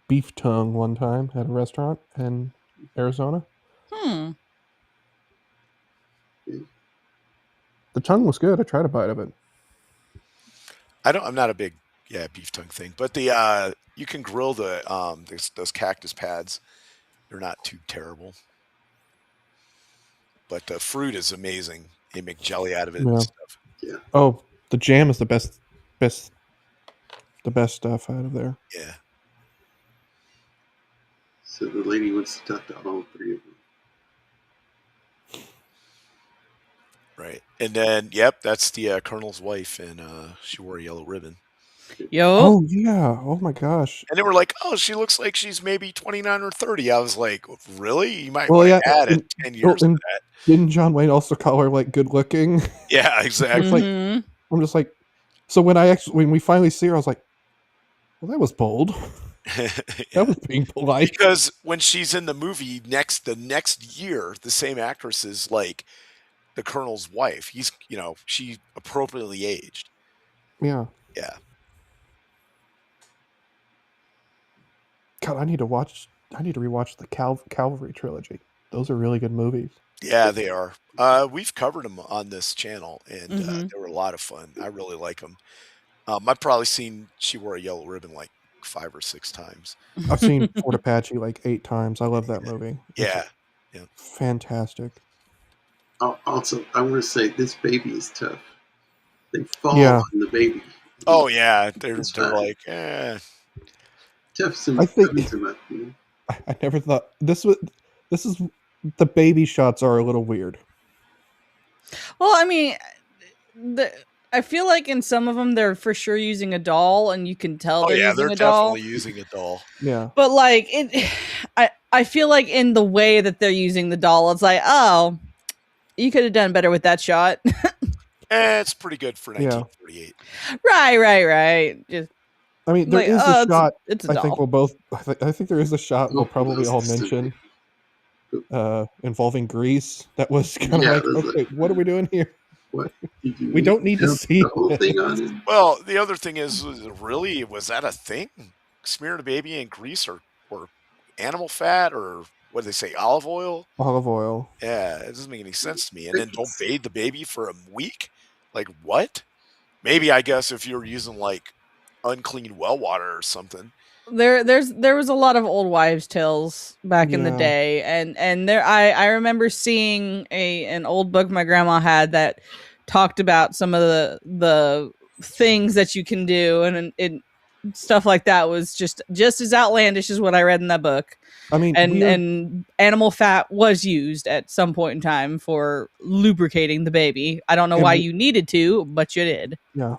beef tongue one time at a restaurant in Arizona. The tongue was good. I tried a bite of it. I'm not a big beef tongue thing, but the you can grill the those cactus pads. They're not too terrible. But the fruit is amazing. They make jelly out of it and stuff. Yeah. Oh, the jam is the best stuff out of there. Yeah. So the lady wants to talk to all three of them. Right. And then, that's the Colonel's wife, and she wore a yellow ribbon. Yo. Oh, yeah. Oh, my gosh. And they were like, oh, she looks like she's maybe 29 or 30. I was like, really? You might want to add 10 years to that. Didn't John Wayne also call her, like, good looking? Yeah, exactly. Like, I'm just like, so when we finally see her, I was like, well, that was bold. That was being polite. Because when she's in the movie the next year, the same actress is like the Colonel's wife. He's, she appropriately aged. Yeah. Yeah. God, I need to rewatch the Cavalry trilogy. Those are really good movies. Yeah, they are. We've covered them on this channel, and they were a lot of fun. I really like them. I've probably seen She Wore a Yellow Ribbon like 5 or 6 times. I've seen Fort Apache like 8 times. I love that movie. Yeah. Fantastic. Also, I want to say this baby is tough. They fall on the baby. Oh yeah, they're like, tough. Some I think I never thought this is the baby shots are a little weird. Well, I mean, I feel like in some of them they're for sure using a doll, and you can tell they're using a doll. Definitely using a doll. Yeah. But like I feel like in the way that they're using the doll, it's like, oh, you could have done better with that shot. It's pretty good for 1948. Right. Just I mean, there Like, is a shot. it's a I doll. think we'll both. I think there is a shot we'll Oh, probably that's all specific. mention involving Grease. That was kind of Yeah, like, it was okay, what are we doing here? What? Did you We don't need to have see the whole thing this. on it? Well, the other thing is, really, was that a thing? Smearing a baby in grease or animal fat or what do they say, olive oil? Olive oil. Yeah, it doesn't make any sense to me. And Like then don't it's- bathe the baby for a week? Like what? Maybe I guess if you're using like unclean well water or something. There was a lot of old wives' tales back in the Yeah. day, and there I remember seeing an old book my grandma had that talked about some of the things that you can do, and stuff like that was just as outlandish as what I read in that book. I mean, And animal fat was used at some point in time for lubricating the baby. I don't know And why we- you needed to, but you did. yeah,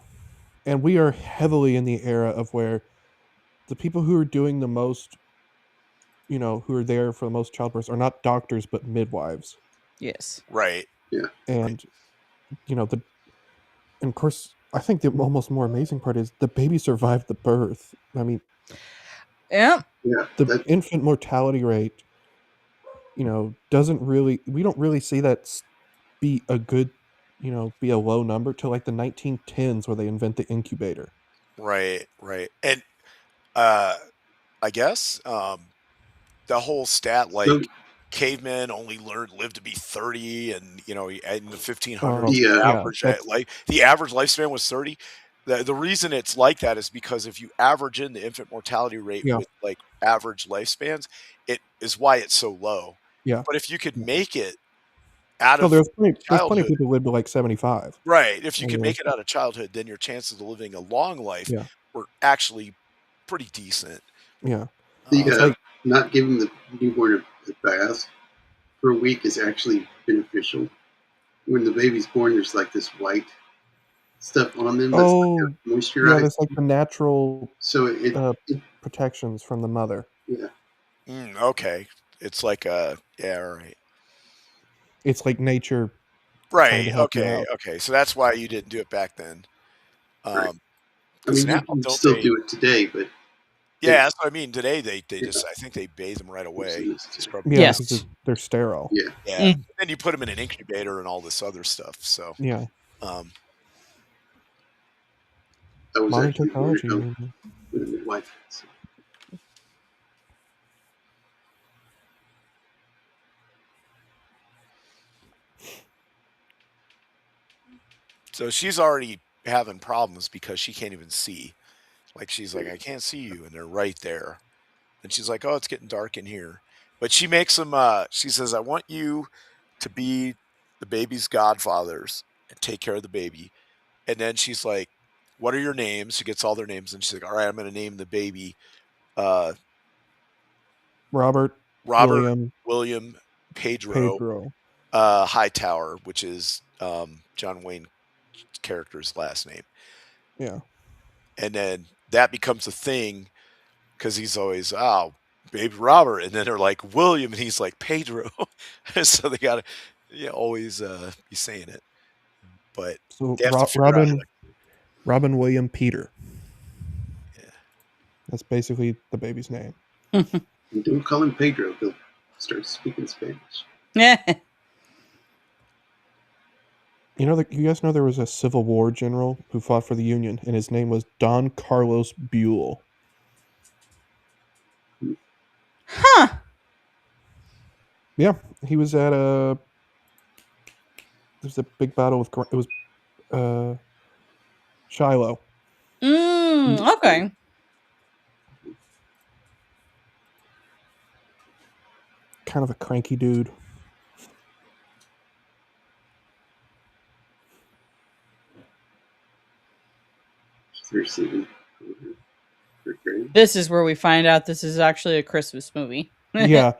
and we are heavily in the era of where the people who are doing the most, who are there for the most childbirths are not doctors but midwives, Yes. Right. and and of course, I think the almost more amazing part is the baby survived the birth. I mean, Yeah. Yeah, the infant mortality rate, doesn't really, we don't really see that be a good, be a low number till like the 1910s where they invent the incubator. Right. And I guess the whole stat like So- cavemen only lived to be 30 and in the 1500s Oh, Yeah. the average lifespan was 30. The reason it's like that is because if you average in the infant mortality rate Yeah. with like average lifespans, it is why it's so low. Yeah. But if you could make it out No, of there's plenty of childhood, people who live to like 75. right, if you could Anyway. make it out of childhood, then your chances of living a long life Yeah. were actually pretty decent. Yeah. The, It's like, not giving the newborn a bath for a week is actually beneficial. When the baby's born, there's like this white stuff on them that's like yeah, moisturized. that's like the natural So it protections from the mother. yeah. Okay. It's like yeah, all right. It's like nature trying to Right. help you Okay. out. Okay. So that's why you didn't do it back then. Right. I 'Cause mean, now, you can don't still they- do it today, but Yeah, that's what I mean. Today they Yeah. just I think they bathe them right away. Yes. Scrub Yeah, Yes. because they're sterile. yeah. Yeah. And you put them in an incubator and all this other stuff. So Yeah. um I was Modern actually technology. worried I mean, with a midwife. So. so she's already having problems because she can't even see. Like she's like, I can't see you, and they're right there. And she's like, oh, it's getting dark in here. But she makes them she says, I want you to be the baby's godfathers and take care of the baby. And then she's like, what are your names? She gets all their names and she's like, all right, I'm gonna name the baby Robert, William Pedro, Pedro. Hightower, which is John Wayne character's last name. Yeah. And then that becomes a thing because he's always, oh, baby Robert. And then they're like, William. And he's like, Pedro. So they got to always be saying it. But So they have to figure out how to- Robin William Peter. Yeah. That's basically the baby's name. And don't call him Pedro. He'll start speaking Spanish. You guys know there was a Civil War general who fought for the Union, and his name was Don Carlos Buell. Huh. Yeah, he was at there's a big battle with it was Shiloh. Okay. Kind of a cranky dude. They're singing. This is where we find out this is actually a Christmas movie. Yeah,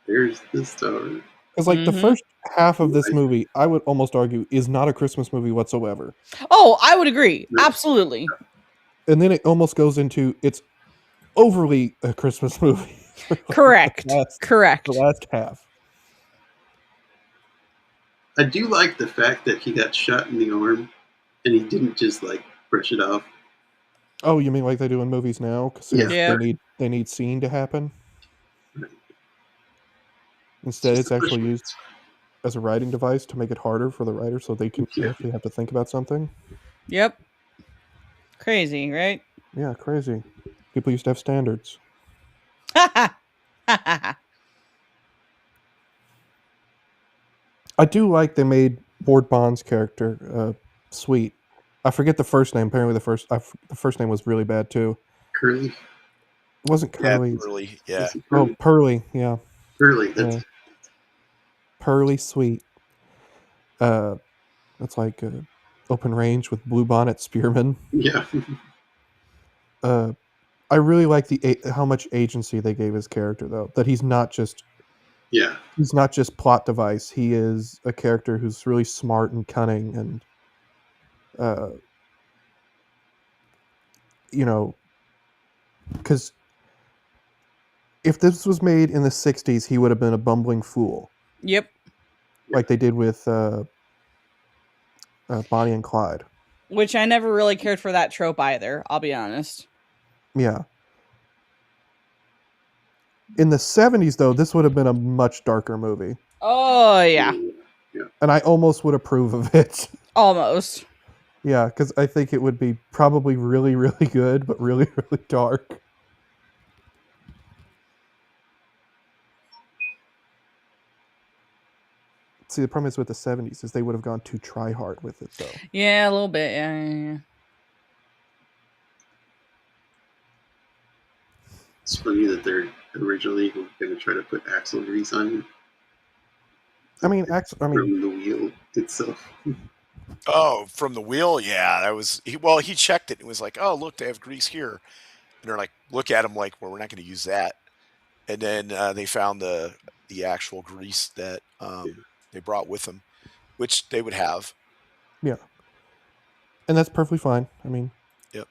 There's the star. because like the Mhm. first half of this movie, I would almost argue, is not a Christmas movie whatsoever. Oh, I would agree. No. Absolutely. And then it almost goes into it's overly a Christmas movie. for, like, Correct. Correct. The last half. I do like the fact that he got shot in the arm and he didn't just like brush it off. Oh, you mean like they do in movies now? Because Yeah. Yeah. they need scene to happen. Right. Instead, Just it's to push actually used buttons. as a writing device to make it harder for the writer, so they Yeah. actually have to think about something. Yep. Crazy, right? Yeah, crazy. People used to have standards. I do like they made Ward Bond's character sweet. I forget the first name. Apparently, the first name was really bad too. Curly. It wasn't Yeah, Curly. really. Yeah. Was it Oh, Curly? Pearly. Yeah, Curly. That's Pearly Sweet. Uh, that's like open range with blue bonnet spearman. yeah. Uh, I really like how much agency they gave his character, though. That he's not just plot device. He is a character who's really smart and cunning, and uh, you know, because if this was made in the '60s, he would have been a bumbling fool, Yep. like they did with Bonnie and Clyde. Which I never really cared for that trope either, I'll be honest. Yeah. In the '70s, though, this would have been a much darker movie, Oh, yeah. Yeah. and I almost would approve of it. Almost. Yeah, because I think it would be probably really, really good, but really, really dark. See, the problem is with the '70s is they would have gone too try hard with it, though. Yeah, a little bit. Yeah. It's funny that they're originally going to try to put axle grease on I mean, from the wheel itself. Oh, from the wheel, yeah, that was he checked it and was like, "Oh, look, they have grease here," and they're like, look at him like, "Well, we're not going to use that." And then they found the actual grease that they brought with them, which they would have. yeah, and that's perfectly fine. I mean, Yep.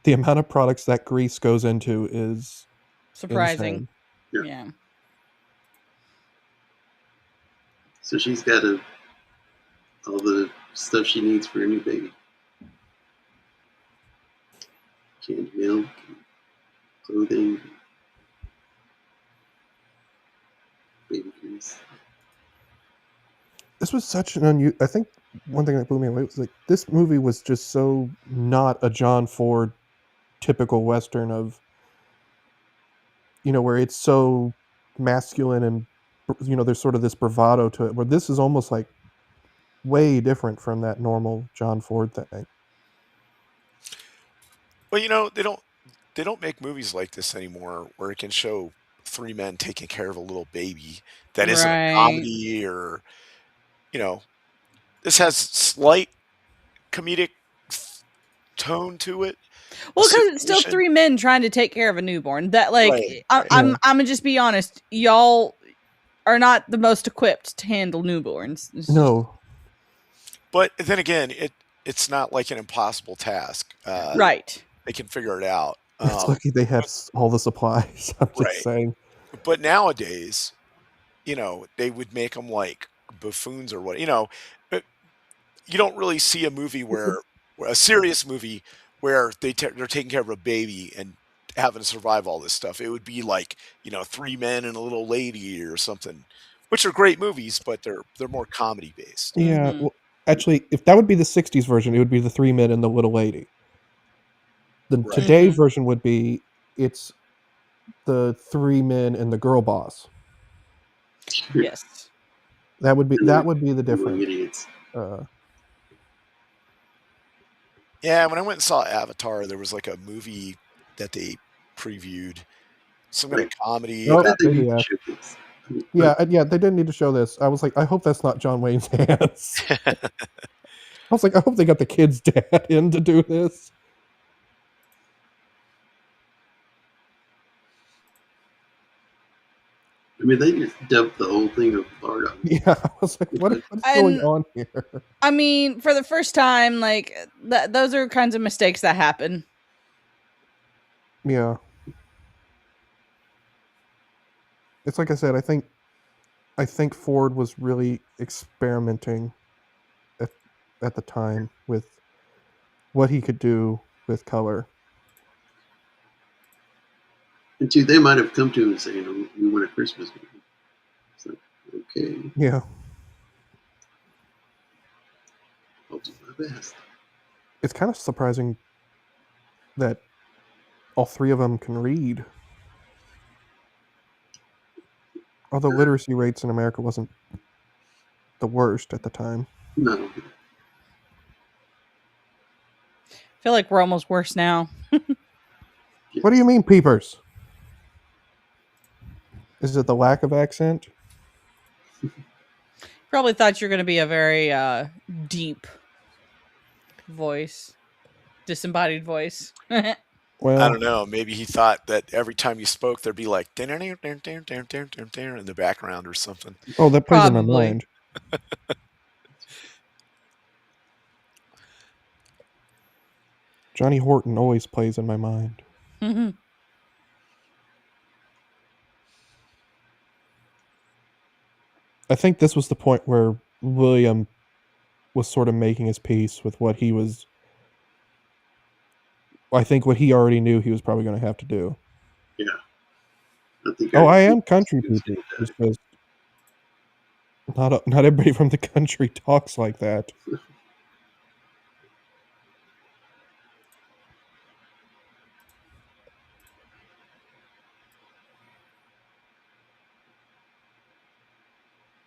the amount of products that grease goes into is Surprising. Yeah. Yeah. So she's got all the stuff she needs for a new baby. Canned milk, clothing, baby grease. This was such an unusual. I think one thing that blew me away was like this movie was just so not a John Ford typical Western of, where it's so masculine and, there's sort of this bravado to it, where this is almost like way different from that normal John Ford thing. Well, they don't make movies like this anymore where it can show three men taking care of a little baby that isn't a Right. comedy or this has slight comedic tone to it. Well, because it's still situation. three men trying to take care of a newborn. That Right. I'm gonna just be honest. Y'all are not the most equipped to handle newborns. It's No, But then again, it's not like an impossible task. right. They can figure it out. it's lucky they have all the supplies. I'm just Right. saying. But nowadays, they would make them like buffoons or what. You don't really see a movie where a serious movie where they're taking care of a baby and having to survive all this stuff. It would be like three men and a little lady or something, which are great movies, but they're more comedy based. Yeah, Mhm. well, actually, if that would be the '60s version, it would be the three men and the little lady. The Right. today Mhm. version would be it's the three men and the girl boss. Yes. That would be And the difference. idiots. Yeah, when I went and saw Avatar, there was like a movie that they previewed, some kind of comedy. Oh, I think maybe, you yeah. should this. Yeah, they didn't need to show this. I was like, I hope that's not John Wayne's hands. I was like, I hope they got the kid's dad in to do this. I mean, they just dumped the whole thing of Bard on. Yeah, I was like, what's going on here? I mean, for the first time, like those are kinds of mistakes that happen. Yeah. It's like I said, I think Ford was really experimenting at the time with what he could do with color. And two, they might have come to him and saying, "Oh, we want a Christmas movie." It's like, okay, Yeah. I'll do my best. It's kind of surprising that all three of them can read. Although literacy rates in America wasn't the worst at the time. No, I feel like we're almost worse now. What do you mean, peepers? Is it the lack of accent? Probably thought you're going to be a very deep voice, disembodied voice. Well, I don't know. Maybe he thought that every time you spoke, there'd be like in the background or something. oh, that plays in my Probably. mind. Johnny Horton always plays in my mind. Mhm. I think this was the point where William was sort of making his peace with what he was. I think what he already knew he was probably going to have to do. yeah. I think Oh, I think am country it's people. gonna It's just not everybody from the country talks like that.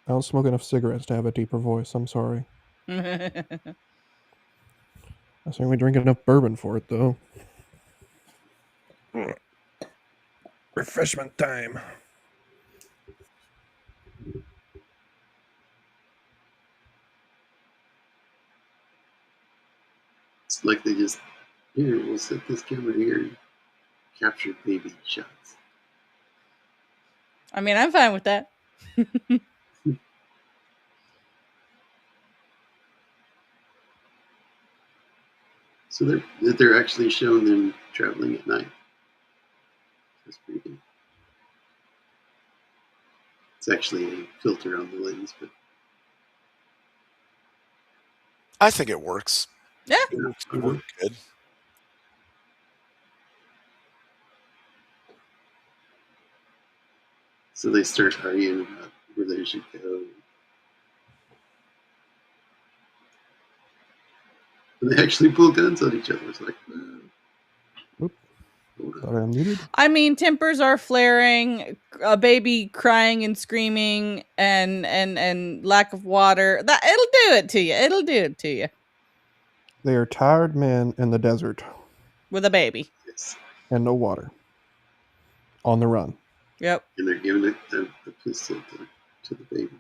I don't smoke enough cigarettes to have a deeper voice. I'm sorry. I certainly drink enough bourbon for it, though. Refreshment time. It's like they just, here, we'll set this camera here and capture baby shots. I mean, I'm fine with that. So they're actually showing them traveling at night. That's pretty good. It's actually a filter on the lens, but I think it works. Yeah. It worked good. so they start arguing about where they should go. And they actually pull guns on each other. It's like, Oop. hold Thought on. I muted. I mean, tempers are flaring, a baby crying and screaming, and lack of water. That it'll do it to you. It'll do it to you They are tired men in the desert with a baby. Yes. and no water. On the run. Yep. And they're giving it the pistol to the baby.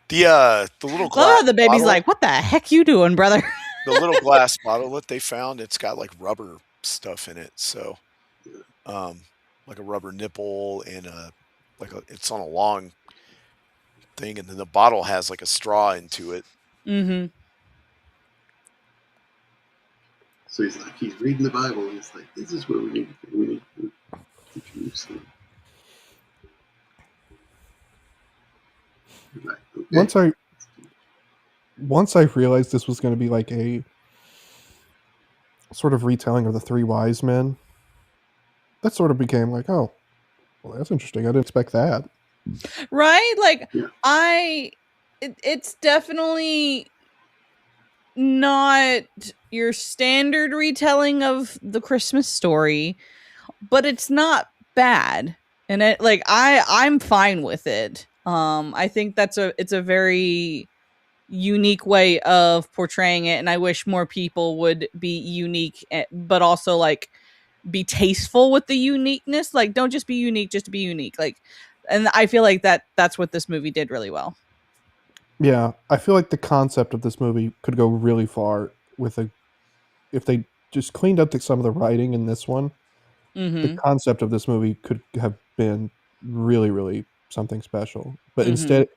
The little Love glass how the baby's bottle, like, "What the heck you doing, brother?" the little glass bottle that they found, it's got like rubber stuff in it. So, like a rubber nipple and it's on a long thing, and then the bottle has like a straw into it. Mm-hmm. So he's reading the Bible, and he's like, this is where we need to go. We need to go to Jerusalem. Right, okay. Once I realized this was going to be like a sort of retelling of the Three Wise Men, that sort of became like, oh, well, that's interesting. I didn't expect that. Right? Like, Yeah. it's definitely not your standard retelling of the Christmas story, but it's not bad. And I'm fine with it. I think it's a very unique way of portraying it, and I wish more people would be unique, but also like be tasteful with the uniqueness. Like, don't just be unique just to be unique. Like, and I feel like that's what this movie did really well. Yeah, I feel like the concept of this movie could go really far if they just cleaned up some of the writing in this one. Mm-hmm. The concept of this movie could have been really, really something special. But Mhm. instead,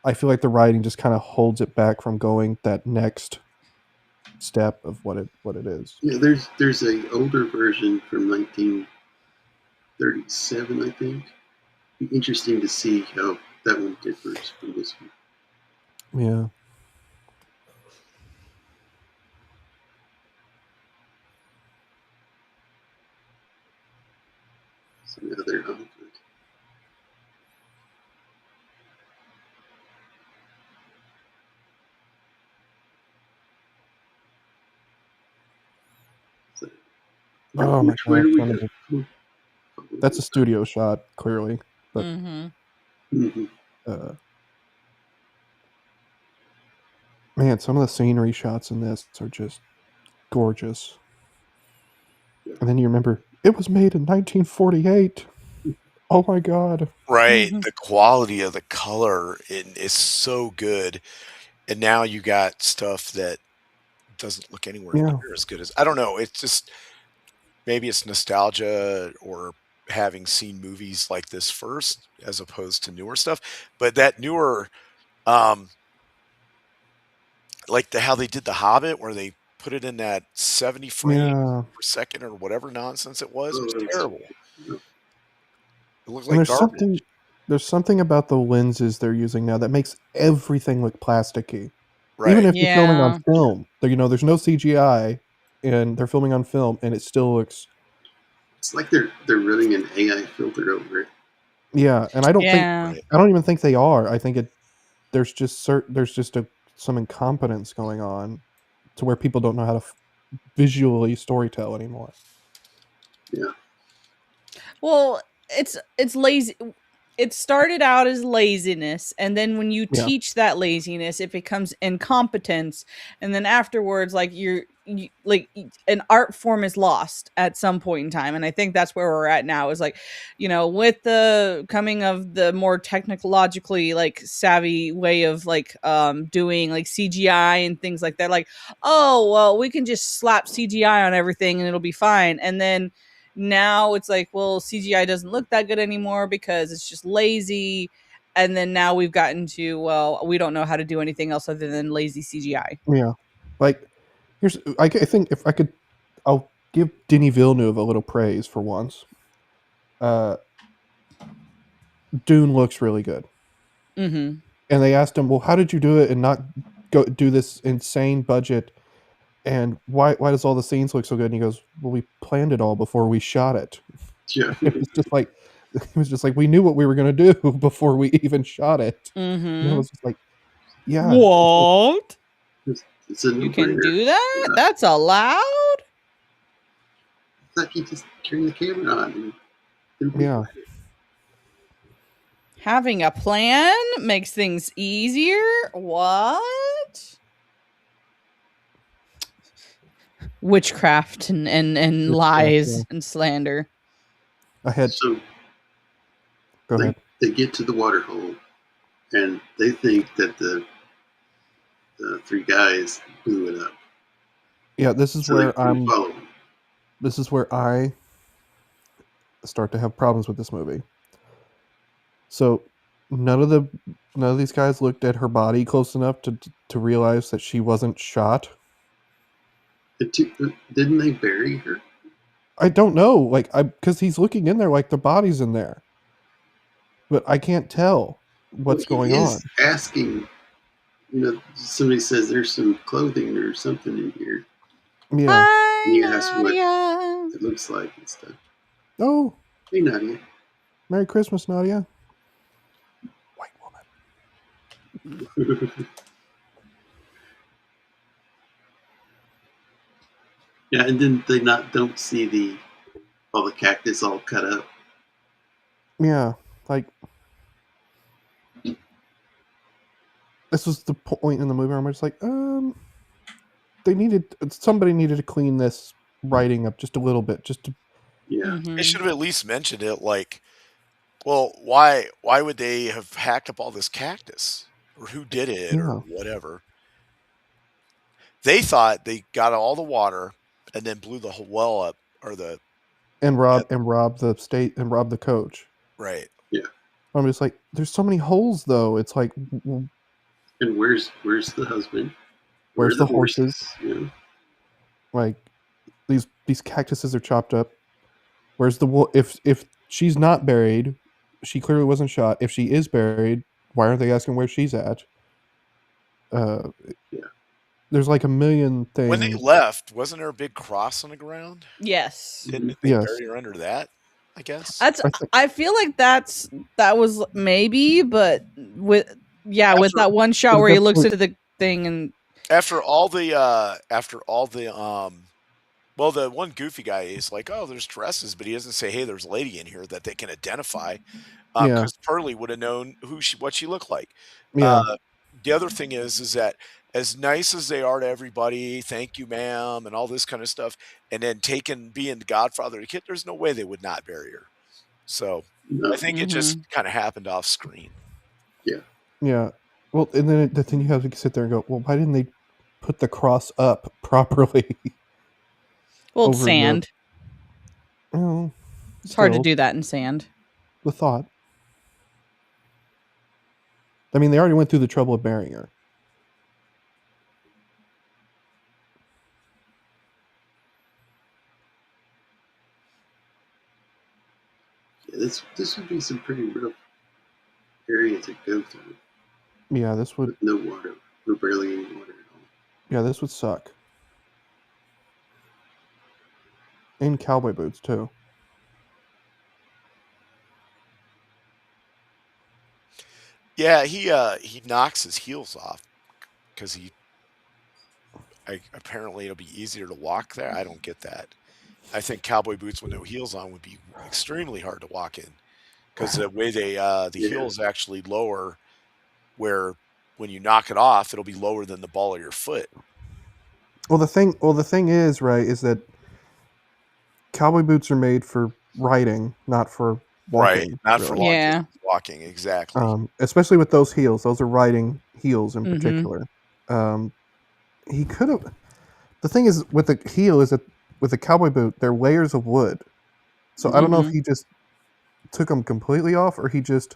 I feel like the writing just kind of holds it back from going that next step of what it is. Yeah, there's a older version from 1937, I think. Be interesting to see how that one differs from this one. Yeah. some other outfit. So, Oh my which way do gosh, we go? that's a studio shot, clearly. But Mhm. man, some of the scenery shots in this are just gorgeous. Yeah. And then you remember it was made in 1948. Oh my god. Right. The quality of the color is so good. And now you got stuff that doesn't look anywhere Yeah. near as good as I don't know. It's just maybe it's nostalgia or having seen movies like this first as opposed to newer stuff. But that newer um like how they did The Hobbit where they put it in that 70 frames Yeah. per second or whatever nonsense it was. It was Oh, that's terrible. yeah. It looked And like garbage. there's something about the lenses they're using now that makes everything look plasticky. Even Right. if you're filming on Yeah. film, there's no CGI and they're filming on film and it still looks It's like they're running an AI filter over it. yeah, and Yeah. Right. I don't even think they are. I think there's just some incompetence going on to where people don't know how to visually storytell anymore. Yeah. Well, it's lazy. It started out as laziness, and then when you Yeah. teach that laziness, it becomes incompetence, and then afterwards, like an art form is lost at some point in time, and I think that's where we're at now. Is like, with the coming of the more technologically like savvy way of like doing like CGI and things like that. Like, oh well, we can just slap CGI on everything and it'll be fine, and then now it's like, well, CGI doesn't look that good anymore because it's just lazy. And then now we've gotten to, well, we don't know how to do anything else other than lazy CGI. Yeah. Like I think if I could I'll give Denis Villeneuve a little praise for once. Dune looks really good. Mm-hmm. And they asked him, "Well, how did you do it and not go do this insane budget? And why does all the scenes look so good?" And he goes, "Well, we planned it all before we shot it." Yeah. It was just like we knew what we were gonna do before we even shot it. And I Mm-hmm. was just like, yeah, What? It's a You can no-brainer. do that? Yeah. That's allowed? It's like you just turn the camera on. And it'll be yeah. fine. Having a plan makes things easier? What? Witchcraft and lies and slander. I had So go ahead. they get to the water hole, and they think that the three guys blew it up. Yeah, this is So they where follow them. this is where I start to have problems with this movie. So none of these guys looked at her body close enough to realize that she wasn't shot. Didn't they bury her? I don't know, like because he's looking in there like the body's in there, but I can't tell what's going He on. is asking. Somebody says there's some clothing or something in here. Yeah. And you ask what Nadia. it looks like and stuff. Oh, Hey, Nadia. Merry Christmas, Nadia. White woman. Yeah, and then they don't see all the cactus all cut up. Yeah, like this was the point in the movie where I'm just like, somebody needed to clean this writing up just a little bit, just to Yeah. Mhm. They should have at least mentioned it like, well, why would they have hacked up all this cactus? Or who did it Yeah. or whatever? They thought they got all the water and then blew the whole well up or the and rob the state and rob the coach. right. I'm just like, there's so many holes though. It's like, And where's the husband? where's Where the horses? Yeah. Like these cactuses are chopped up. Where's the if she's not buried, she clearly wasn't shot. If she is buried, why aren't they asking where she's at? Yeah. There's like a million things. When they left, wasn't there a big cross on the ground? Yes. Didn't they Yes. bury her under that? I guess. That's. I feel like that was maybe, but with that one shot where he looks into the thing and After all the well, the one goofy guy is like, oh, there's dresses, but he doesn't say, hey, there's a lady in here that they can identify. Yeah. Because Pearlie would have known what she looked like. Yeah. The other thing is that as nice as they are to everybody, thank you, ma'am, and all this kind of stuff, and then being the godfather of the kid, there's no way they would not bury her. So No. I think it just kind of happened off screen. Yeah. Well, and then you have to sit there and go, well, why didn't they put the cross up properly? well, it's over sand. Oh, It's hard to still, do that in sand. the thought. I mean, they already went through the trouble of burying her. Yeah, this would be some pretty rough area to go through. Yeah, this would. With no water, or barely any water at all. Yeah, this would suck. In cowboy boots too. Yeah, he knocks his heels off because apparently it'll be easier to walk there. I don't get that. I think cowboy boots with no heels on would be extremely hard to walk in because the way the heels actually lower, where when you knock it off, it'll be lower than the ball of your foot. Well, the thing is, right, is that cowboy boots are made for riding, not for walking. Right, not for really. long Yeah. distance walking, exactly. Especially with those heels. Those are riding heels in Mhm. particular. He could have. The thing is with the heel is that with a cowboy boot, they're layers of wood. So I don't know if he just took them completely off or he just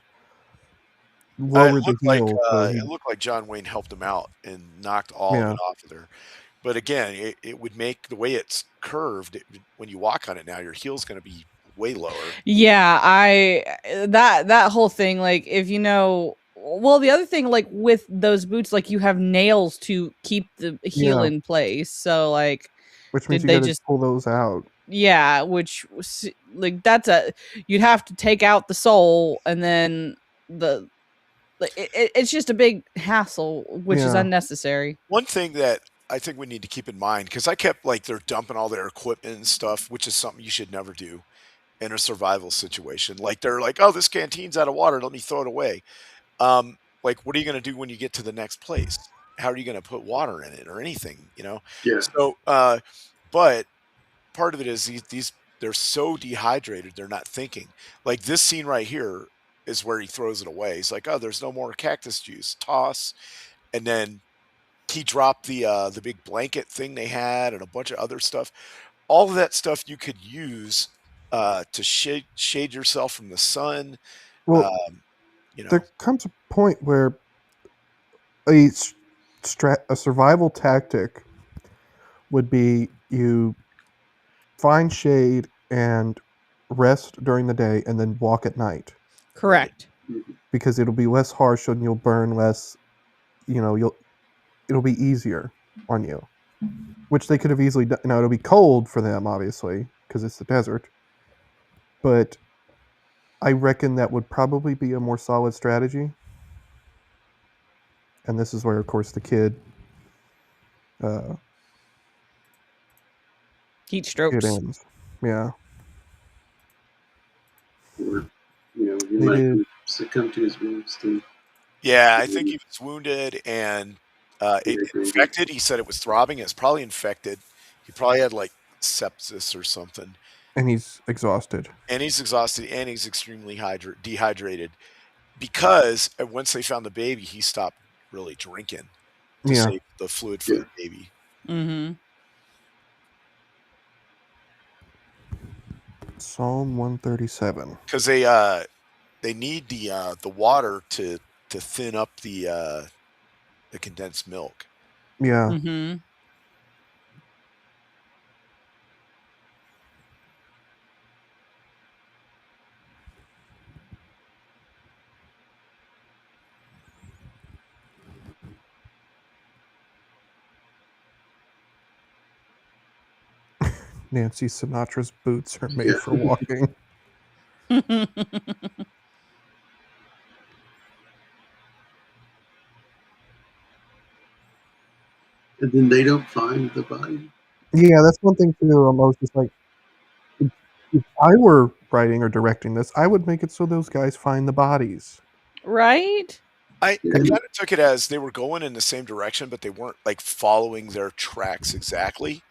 lowered the heel. It looked like John Wayne helped him out and knocked all of it off of there. But again, it would make the way it's curved when you walk on it now, your heel's going to be way lower. Yeah, that whole thing, like if you know, well, the other thing, like with those boots, like you have nails to keep the heel in place. So like, which means did you they got to just pull those out. Yeah, which was like you'd have to take out the sole and then it's just a big hassle, which is unnecessary. One thing that I think we need to keep in mind, because I kept like they're dumping all their equipment and stuff, which is something you should never do in a survival situation. Like they're like, oh, this canteen's out of water, let me throw it away. Like, what are you going to do when you get to the next place? How are you going to put water in it or anything? You know. Yeah. So, but part of it is these they're so dehydrated, they're not thinking. Like this scene right here is where he throws it away. He's like, oh, there's no more cactus juice. Toss. And then he dropped the big blanket thing they had and a bunch of other stuff. All of that stuff you could use to shade yourself from the sun. Well, you know, there comes a point where a survival tactic would be you find shade and rest during the day and then walk at night. Correct. Because it'll be less harsh and you'll burn less, it'll be easier on you. Which they could have easily done. It'll be cold for them, obviously, because it's the desert. But I reckon that would probably be a more solid strategy. And this is where, of course, the kid heat strokes. It ends. Yeah. Or, he might succumb to his wounds too. Yeah, I think he was wounded and infected. He said it was throbbing. It's probably infected. He probably had like sepsis or something. And he's exhausted. And he's extremely dehydrated because once they found the baby, he stopped really drinking to save the fluid for the baby. Mm-hmm. Psalm 137. Because they need the water to thin up the condensed milk. Yeah. Mm-hmm. Nancy Sinatra's boots are made for walking. And then they don't find the body. Yeah, that's one thing too. I'm always just like, if I were writing or directing this, I would make it so those guys find the bodies. Right? I Yeah. kind of took it as they were going in the same direction, but they weren't like following their tracks exactly.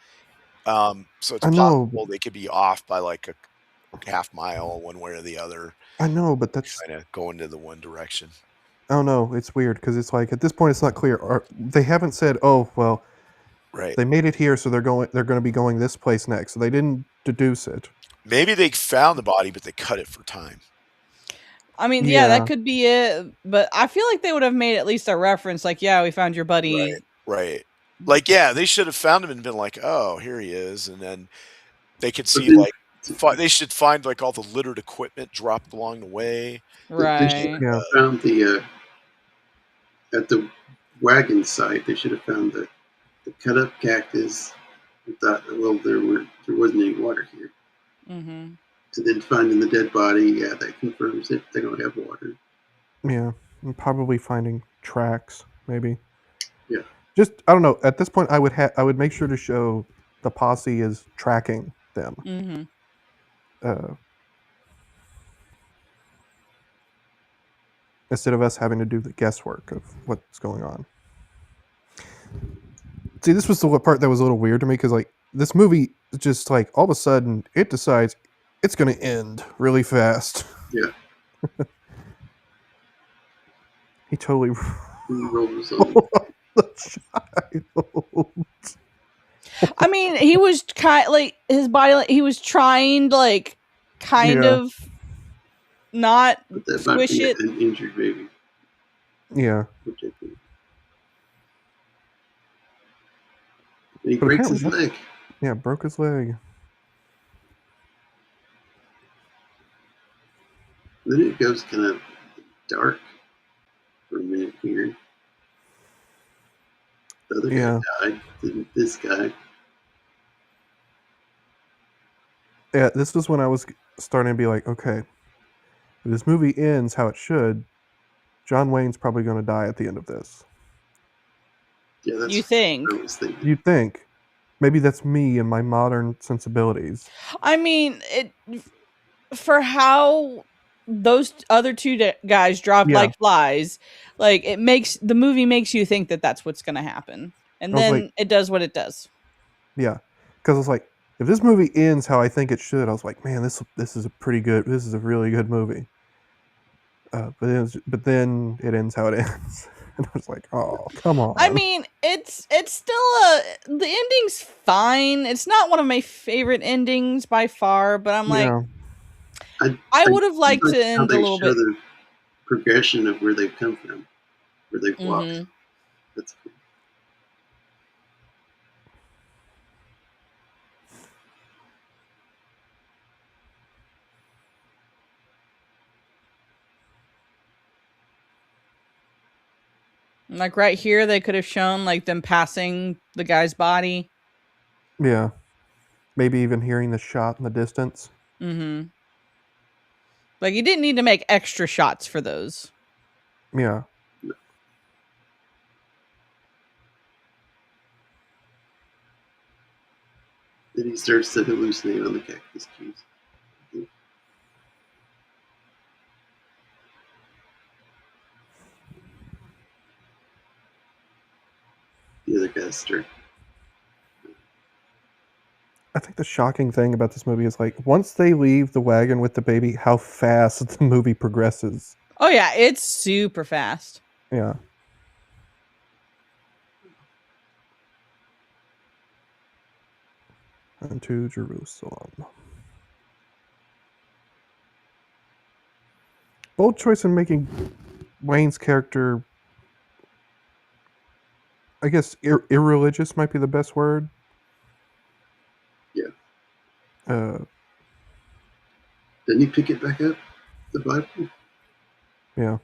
So it's I know, possible they could be off by like a half mile one way or the other, but that's kind of going to the one direction. I don't know. It's weird because it's like at this point it's not clear. They haven't said, "Oh, well, Right. they made it here, so they're going to be going this place next." So they didn't deduce it. Maybe they found the body, but they cut it for time. I mean, yeah, Yeah, that could be it. But I feel like they would have made at least a reference, like, yeah, we found your buddy. Right. Like, yeah, they should have found him and been like, "Oh, here he is," and then they could But see then like they should find like all the littered equipment dropped along the way. they should Right. yeah, have found the at the wagon site. They should have found the cut up cactus. I thought, well, there wasn't any water here. Mm-hmm. And then finding the dead body, yeah, that confirms it. They don't have water. yeah. And probably finding tracks, maybe. Yeah. Just I don't know. At this point, I would make sure to show the posse is tracking them. Mm-hmm. Instead of us having to do the guesswork of what's going on. See, this was the part that was a little weird to me because, like, this movie just like all of a sudden it decides it's going to end really fast. Yeah. He totally He rolls on. the child. I mean, he was kind like his body. Like, he was trying to like kind Yeah. of not But that might squish be it. an injured baby. Yeah, Which I think. And he but breaks his apparently, leg. yeah, broke his leg. Then it goes kind of dark for a minute here. The other Yeah. guy died. Didn't this guy? Yeah, this was when I was starting to be like, okay, if this movie ends how it should, John Wayne's probably going to die at the end of this. Yeah, that's You think? what I was thinking. You'd think. Maybe that's me and my modern sensibilities. I mean, it for how those other two guys dropped Yeah. like flies. Like the movie makes you think that that's what's going to happen, and I was then like- it does what it does. Yeah, because it's like if this movie ends how I think it should, I was like, man, this is a really good movie. But then it ends how it ends, and I was like, oh, come on. I mean, it's still the ending's fine. It's not one of my favorite endings by far, but I'm like, yeah, I would have liked like to how end a they little show bit. the progression of where they've come from, where they've walked. Mhm. That's cool. Like right here, they could have shown like them passing the guy's body. yeah. Maybe even hearing the shot in the distance. Mm-hmm. Like you didn't need to make extra shots for those. Yeah. Then he starts to hallucinate on the cactus trees. The other guys start. I think the shocking thing about this movie is like once they leave the wagon with the baby, how fast the movie progresses. Oh yeah, it's super fast. Yeah. And to Jerusalem. Bold choice in making Wayne's character, I guess, irreligious might be the best word. Yeah. Uh, Didn't he pick it back up? The Bible? yeah.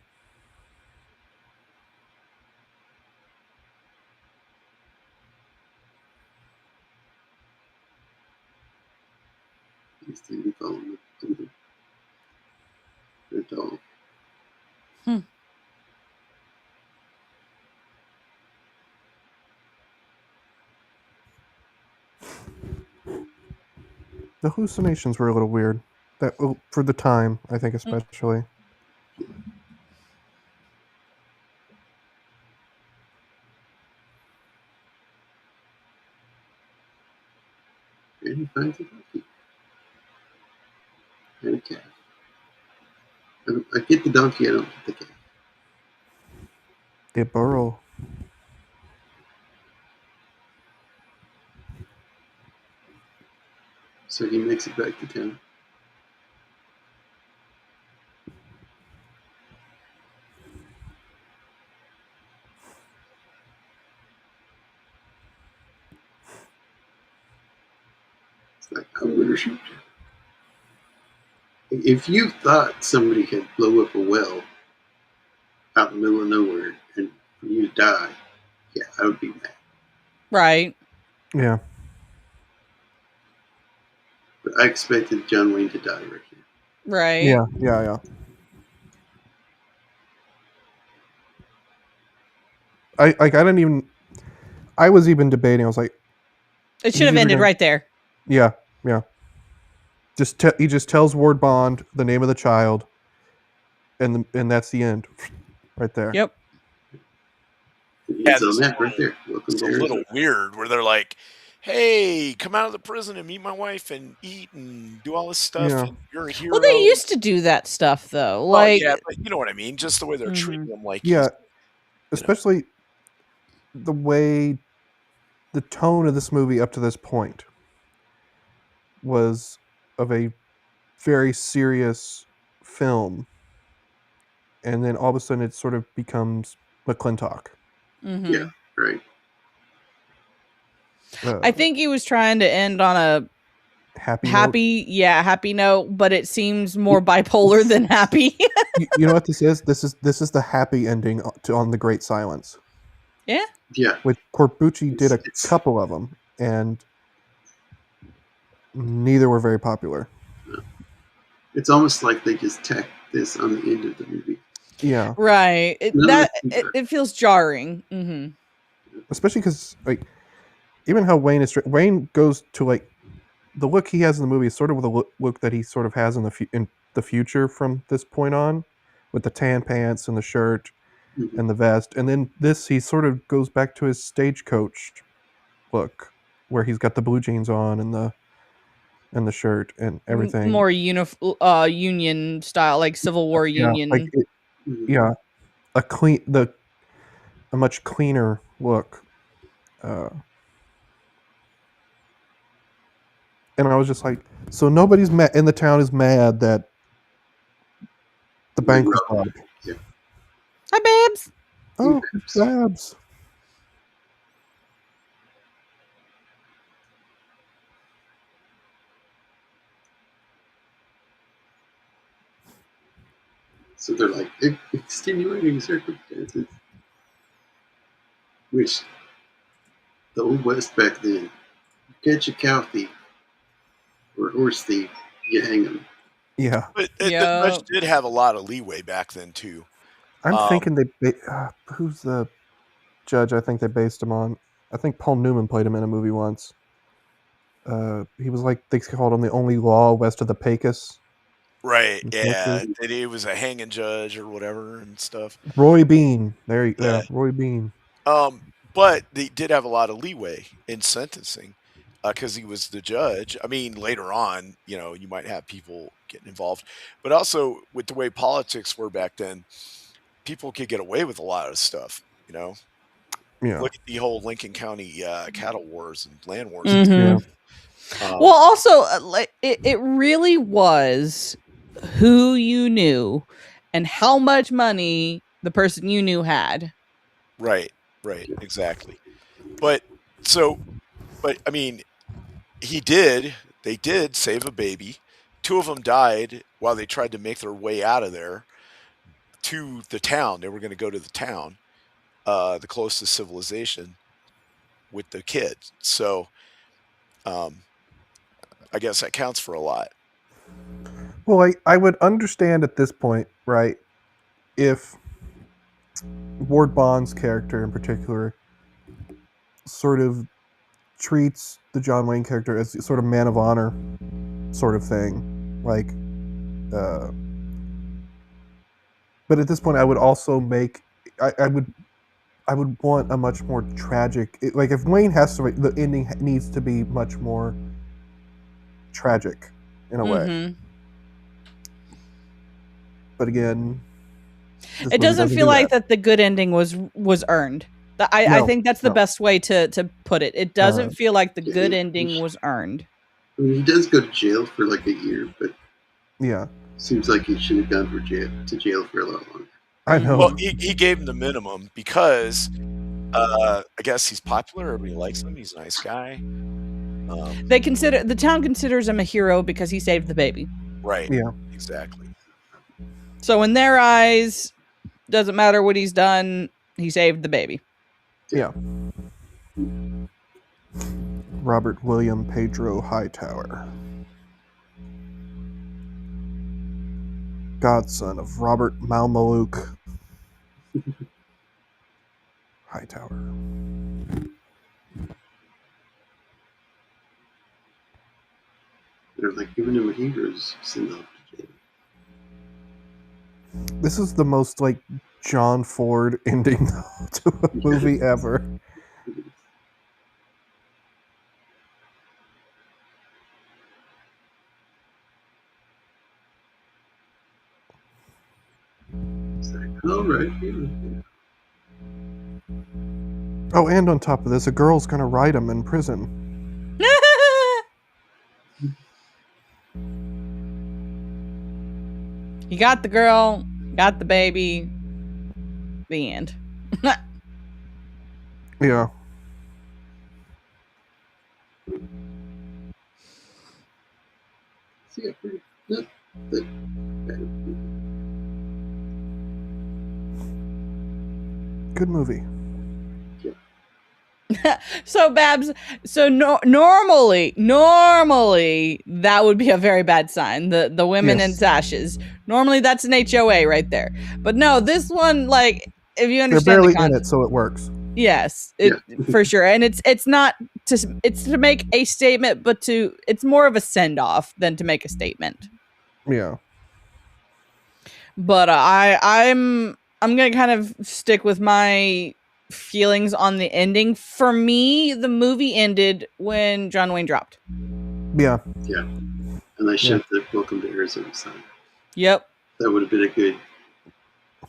He's didn't follow him. The hallucinations were a little weird. That for the time, I think especially. And he finds a donkey and a calf. I get the donkey, I don't get the calf. They burrow. So he makes it back to town. It's like, I'm going to shoot you. If you thought somebody had blow up a well out in the middle of nowhere and for you to die, yeah, I would be mad. Right. Yeah. But I expected John Wayne to die right here. Right. Yeah. I didn't even. I was even debating. I was like, It should have ended right there. Yeah. He just tells Ward Bond the name of the child, and that's the end, right there. Yep. It's on that right there. Welcome It's to a little Arizona. weird where they're like, "Hey, come out of the prison and meet my wife and eat and do all this stuff. Yeah. And you're a hero." Well, they used to do that stuff though. Well, Like, yeah, but you know what I mean. Just the way they're treating him, like Yeah. Especially the way the tone of this movie up to this point was of a very serious film, and then all of a sudden it sort of becomes McClintock. Yeah, right. I think he was trying to end on a happy note, but it seems more bipolar than happy. You know what this is? This is the happy ending on The Great Silence. Yeah. Which Corbucci did a couple of them, and neither were very popular. It's almost like they just tacked this on the end of the movie. Yeah. Right. It feels jarring. Mm-hmm. Especially because even how Wayne goes to the look he has in the movie is sort of the look that he sort of has in the future from this point on, with the tan pants and the shirt and the vest, and then he sort of goes back to his stagecoach look, where he's got the blue jeans on and the shirt and everything. More union style, like Civil War Union. A much cleaner look. And I was just like, so nobody's in the town is mad that the bank was robbed. Yeah. Hi, Babs. Oh, Babs. So they're like, extenuating circumstances. Which, the Old West back then, you catch a cow thief or a horse thief, you hang them. Yeah. But the judge did have a lot of leeway back then, too. I'm thinking who's the judge I think they based him on? I think Paul Newman played him in a movie once. He was they called him the only law west of the Pecos. Right, yeah. He was a hanging judge or whatever and stuff. Roy Bean. Roy Bean. But they did have a lot of leeway in sentencing because he was the judge. I mean, later on, you might have people getting involved. But also, with the way politics were back then, people could get away with a lot of stuff, Yeah. Look at the whole Lincoln County cattle wars and land wars. Mm-hmm. Well, also, it really was who you knew and how much money the person you knew had. Right, exactly. But I mean, they did save a baby. 2 of them died while they tried to make their way out of there to the town. They were going to go to the town, the closest civilization, with the kids. So, I guess that counts for a lot. Well, I would understand at this point, right, if Ward Bond's character in particular sort of treats the John Wayne character as sort of man of honor sort of thing. Like, but at this point, I would also make, I would want a much more tragic, like if Wayne has to, the ending needs to be much more tragic in a way. But again, it doesn't feel like that the good ending was earned. I think that's the best way to put it. It doesn't feel like the good ending was earned. I mean, he does go to jail for like a year, but yeah, seems like he should have gone to jail for a lot longer. I know. Well, he gave him the minimum because I guess he's popular. Everybody likes him. He's a nice guy. The town considers him a hero because he saved the baby. Right. Yeah. Exactly. So in their eyes, doesn't matter what he's done, he saved the baby. Yeah. Robert William Pedro Hightower, godson of Robert Malmaluk Hightower. They're like giving him a hero's send off to jail. This is the most like John Ford ending to a movie ever. It's like, all right. Oh, and on top of this, a girl's gonna ride him in prison. He got the girl, got the baby. The end. Yeah. See, not that bad. Good movie. So Babs, normally that would be a very bad sign. The women in sashes. Normally that's an HOA right there. But no, this one, like, if you understand, they're barely in it, so it works. Yes, for sure. And it's not to make a statement, but it's more of a send off than to make a statement. Yeah. But I'm gonna kind of stick with my feelings on the ending. For me, the movie ended when John Wayne dropped. Yeah. And I shoved the Welcome to Arizona sign. Yep. That would have been a good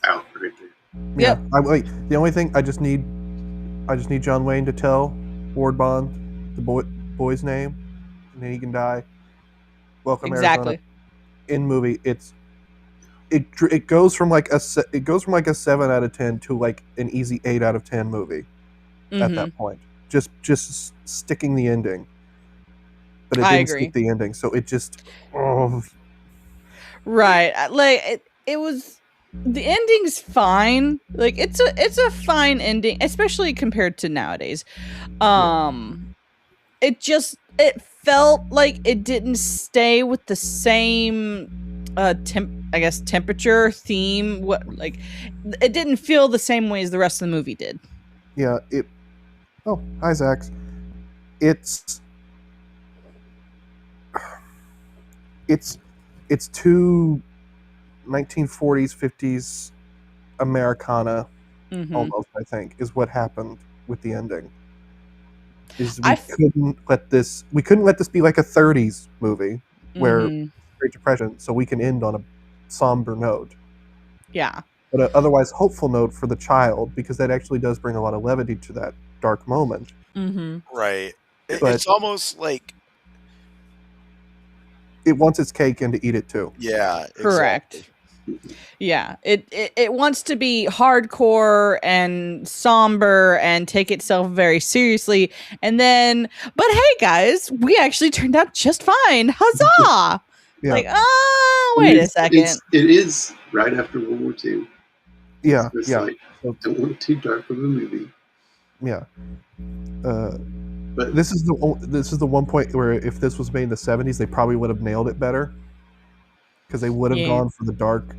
out right there. Yep. The only thing I just need John Wayne to tell Ward Bond the boy's name, and then he can die. Welcome Arizona. In movie, it goes from like a 7 out of 10 to like an easy 8 out of 10 movie at that point. Just sticking the ending, but it didn't stick the ending, so it just right. Like it was. The ending's fine. Like it's a fine ending, especially compared to nowadays. It felt like it didn't stay with the same temperature theme. It didn't feel the same way as the rest of the movie did. Yeah. Hi Zach. It's too 1940s, 50s Americana, almost, I think, is what happened with the ending. We couldn't let this be like a 30s movie where Great Depression, so we can end on a somber note. Yeah. But an otherwise hopeful note for the child, because that actually does bring a lot of levity to that dark moment. Right. It's almost like it wants its cake and to eat it too. Yeah. Correct. Exactly. Yeah, it wants to be hardcore and somber and take itself very seriously, but hey guys, we actually turned out just fine. Huzzah! Yeah. Like, wait a second. It is right after World War II. Yeah, it's like, don't want too dark of a movie. Yeah. But this is the one point where if this was made in the 70s, they probably would have nailed it better. Because they would have gone for the dark,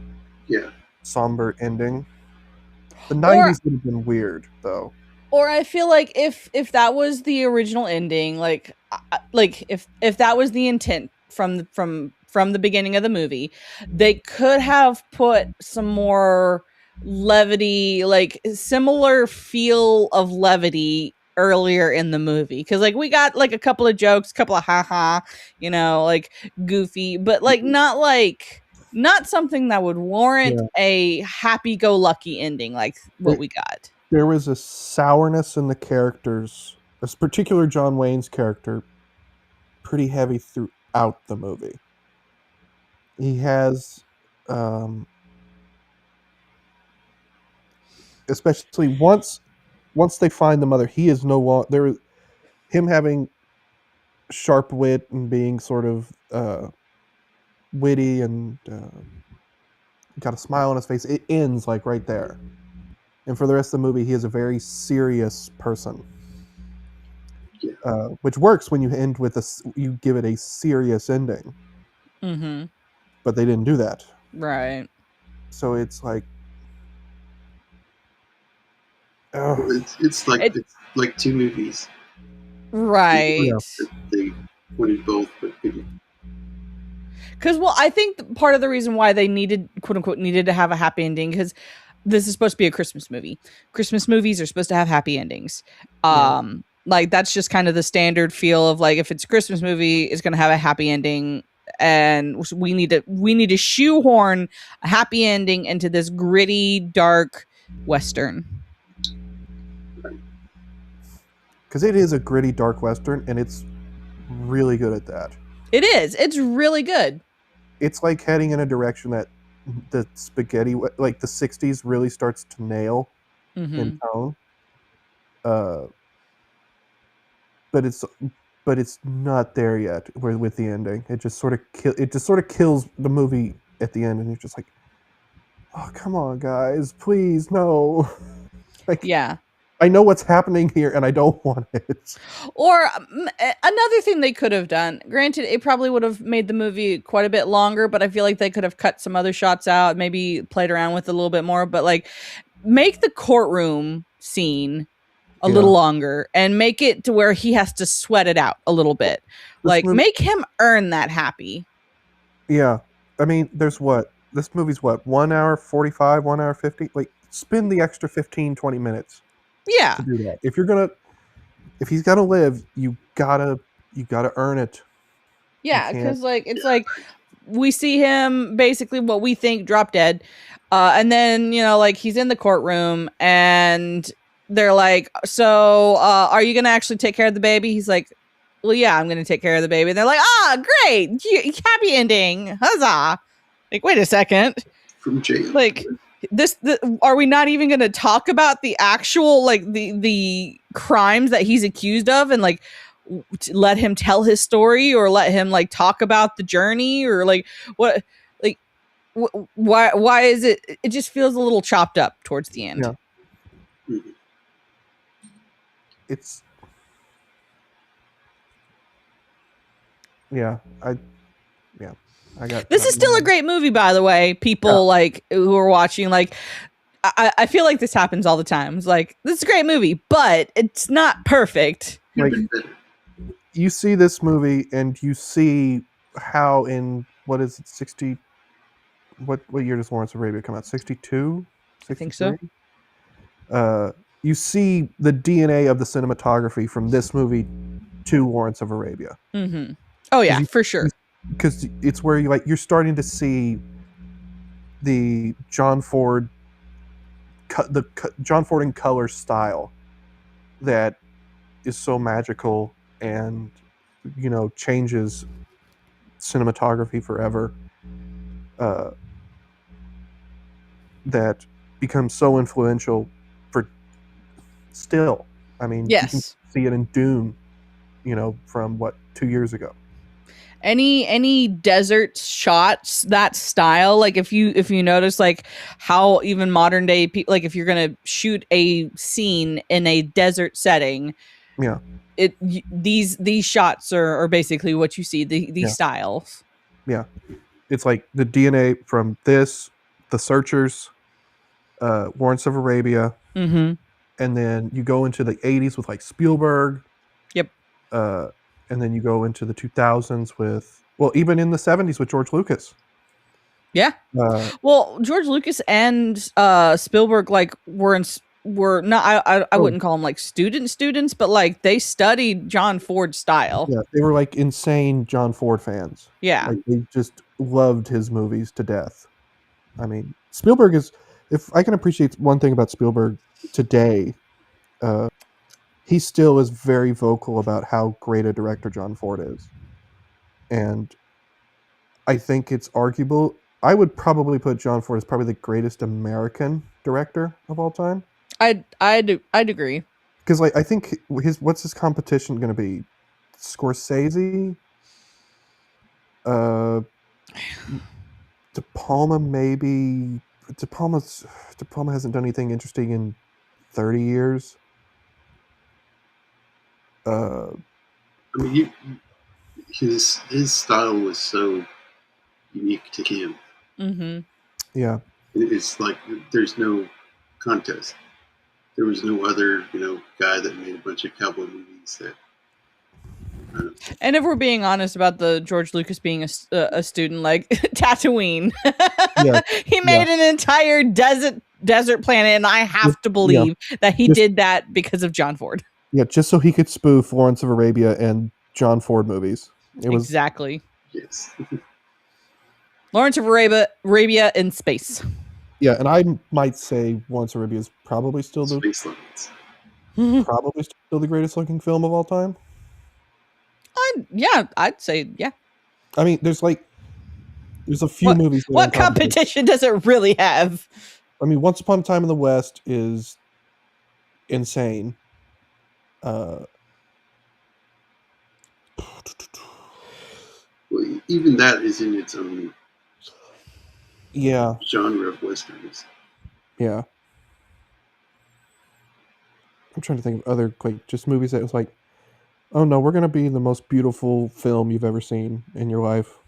somber ending. The 90s would have been weird, though. Or I feel like if that was the original ending, like if that was the intent from the beginning of the movie, they could have put some more levity, like similar feel of levity earlier in the movie, because like we got like a couple of jokes, couple of haha, like goofy, but not something that would warrant a happy-go-lucky ending like what we got. There was a sourness in the characters, this particular John Wayne's character, pretty heavy throughout the movie. He has, especially once they find the mother, he is no longer there. Him having sharp wit and being sort of witty and got a smile on his face. It ends like right there, and for the rest of the movie, he is a very serious person. Which works when you end with you give it a serious ending. Mm-hmm. But they didn't do that. Right. So it's like, it's like two movies. Right. Yeah. They wanted both, but couldn't. Because, well, I think part of the reason why they quote unquote needed to have a happy ending, because this is supposed to be a Christmas movie. Christmas movies are supposed to have happy endings. Like that's just kind of the standard feel of like, if it's a Christmas movie, it's going to have a happy ending, and we need to shoehorn a happy ending into this gritty, dark Western. Because it is a gritty, dark Western, and it's really good at that. It is. It's really good. It's like heading in a direction that the spaghetti, like the 60s, really starts to nail in tone. But it's not there yet with the ending. It just sort of kills the movie at the end, and you're just like, oh, come on, guys, please, no. Like, yeah. I know what's happening here, and I don't want it. Or another thing they could have done, granted, it probably would have made the movie quite a bit longer, but I feel like they could have cut some other shots out, maybe played around with it a little bit more, but like make the courtroom scene a little longer and make it to where he has to sweat it out a little bit. Make him earn that happy. Yeah. I mean, this movie's 1 hour 45, 1 hour 50. Like, spend the extra 15, 20 minutes. Yeah. To do that. If he's gonna live, you gotta earn it. Yeah, because it's like we see him basically what we think drop dead, and then he's in the courtroom and they're like, so are you gonna actually take care of the baby? He's like, well, yeah, I'm gonna take care of the baby. And they're like, great, happy ending, huzzah! Like, wait a second, from jail, like. Are we not even going to talk about the actual the crimes that he's accused of and let him tell his story, or let him talk about the journey, or what, why is it just feels a little chopped up towards the end. This is still a great movie, by the way. People who are watching, I feel like this happens all the time. It's like, this is a great movie, but it's not perfect. Like, you see this movie and you see how in, what is it, 60, what year does Lawrence of Arabia come out? 62? I think so. You see the DNA of the cinematography from this movie to Lawrence of Arabia. Mm-hmm. Oh yeah, for sure. Because it's where you're starting to see the John Ford in color style that is so magical and changes cinematography forever. That becomes so influential for still. I mean, yes, you can see it in Dune, from 2 years ago. Any desert shots, that style, if you notice how even modern day people, if you're gonna shoot a scene in a desert setting, these shots are basically what you see, these styles. Yeah, it's like the DNA from this, The Searchers, Lawrence of Arabia, mm-hmm. and then you go into the 80s with like Spielberg. Yep. And then you go into the 2000s with, well, even in the 70s with George Lucas. Yeah. Well, George Lucas and Spielberg like were not. I wouldn't call them like students, but like they studied John Ford style. Yeah, they were like insane John Ford fans. Yeah. Like they just loved his movies to death. I mean, Spielberg is, if I can appreciate one thing about Spielberg today, he still is very vocal about how great a director John Ford is. And I think it's arguable. I would probably put John Ford as probably the greatest American director of all time. I'd agree. Because like I think what's his competition going to be? Scorsese, De Palma maybe. De Palma hasn't done anything interesting in 30 years. I mean, his style was so unique to him. Mm-hmm. Yeah. It's like there's no contest. There was no other, guy that made a bunch of cowboy movies that. And if we're being honest about the George Lucas being a student, like Tatooine, Yeah. he made an entire desert planet, and I have to believe that he did that because of John Ford. Yeah, just so he could spoof Lawrence of Arabia and John Ford movies. Exactly. Yes. Lawrence of Arabia in space. Yeah, and I might say Lawrence of Arabia is probably still the greatest looking film of all time. I'd say yeah. I mean, there's a few movies. What competition does it really have? I mean, Once Upon a Time in the West is insane. Well, even that is in its own genre of westerns. Yeah. I'm trying to think of other just movies that was like, oh no, we're gonna be the most beautiful film you've ever seen in your life.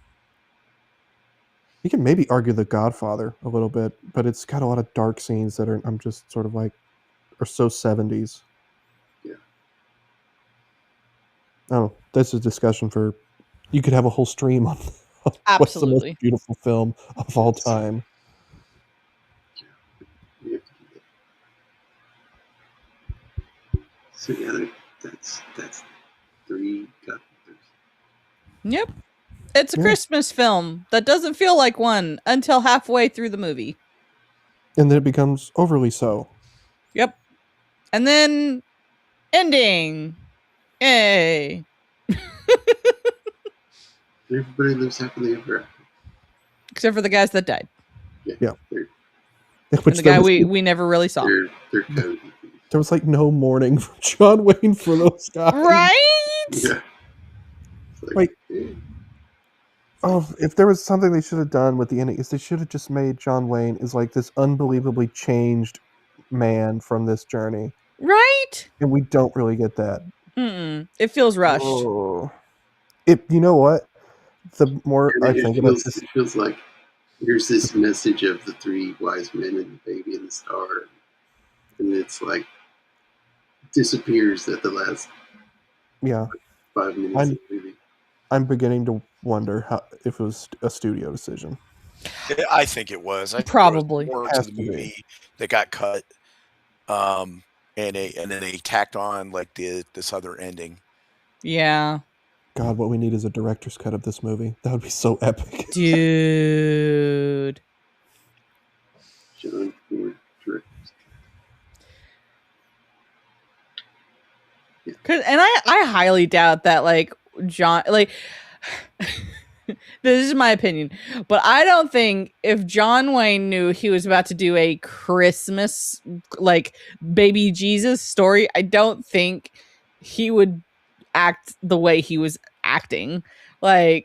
You can maybe argue The Godfather a little bit, but it's got a lot of dark scenes that I'm just sort of like are so 70s. Yeah. Oh, that's a discussion for. You could have a whole stream on what's the most beautiful film of all time. Yeah. So yeah, that's 3 Godfathers. Yep. It's a Christmas film that doesn't feel like one until halfway through the movie. And then it becomes overly so. Yep. And then ending. Yay. Everybody lives happily ever after. Except for the guys that died. Yeah. And the guy we never really saw. They're code. There was like no mourning for John Wayne for those guys. Right? Yeah. If there was something they should have done with the ending, is they should have just made John Wayne is like this unbelievably changed man from this journey. Right? And we don't really get that. It feels rushed. Oh. You know what? The more I think about this, it feels like here's this message of the 3 wise men and the baby and the star, and it's like disappears at the last 5 minutes of the movie. I'm beginning to wonder if it was a studio decision. I think it was. Probably more to the movie that got cut, and then they tacked on like this other ending. Yeah. God, what we need is a director's cut of this movie. That would be so epic, dude. John Ford director's cut. And I highly doubt that John this is my opinion, but I don't think if John Wayne knew he was about to do a Christmas baby Jesus story, I don't think he would act the way he was acting. I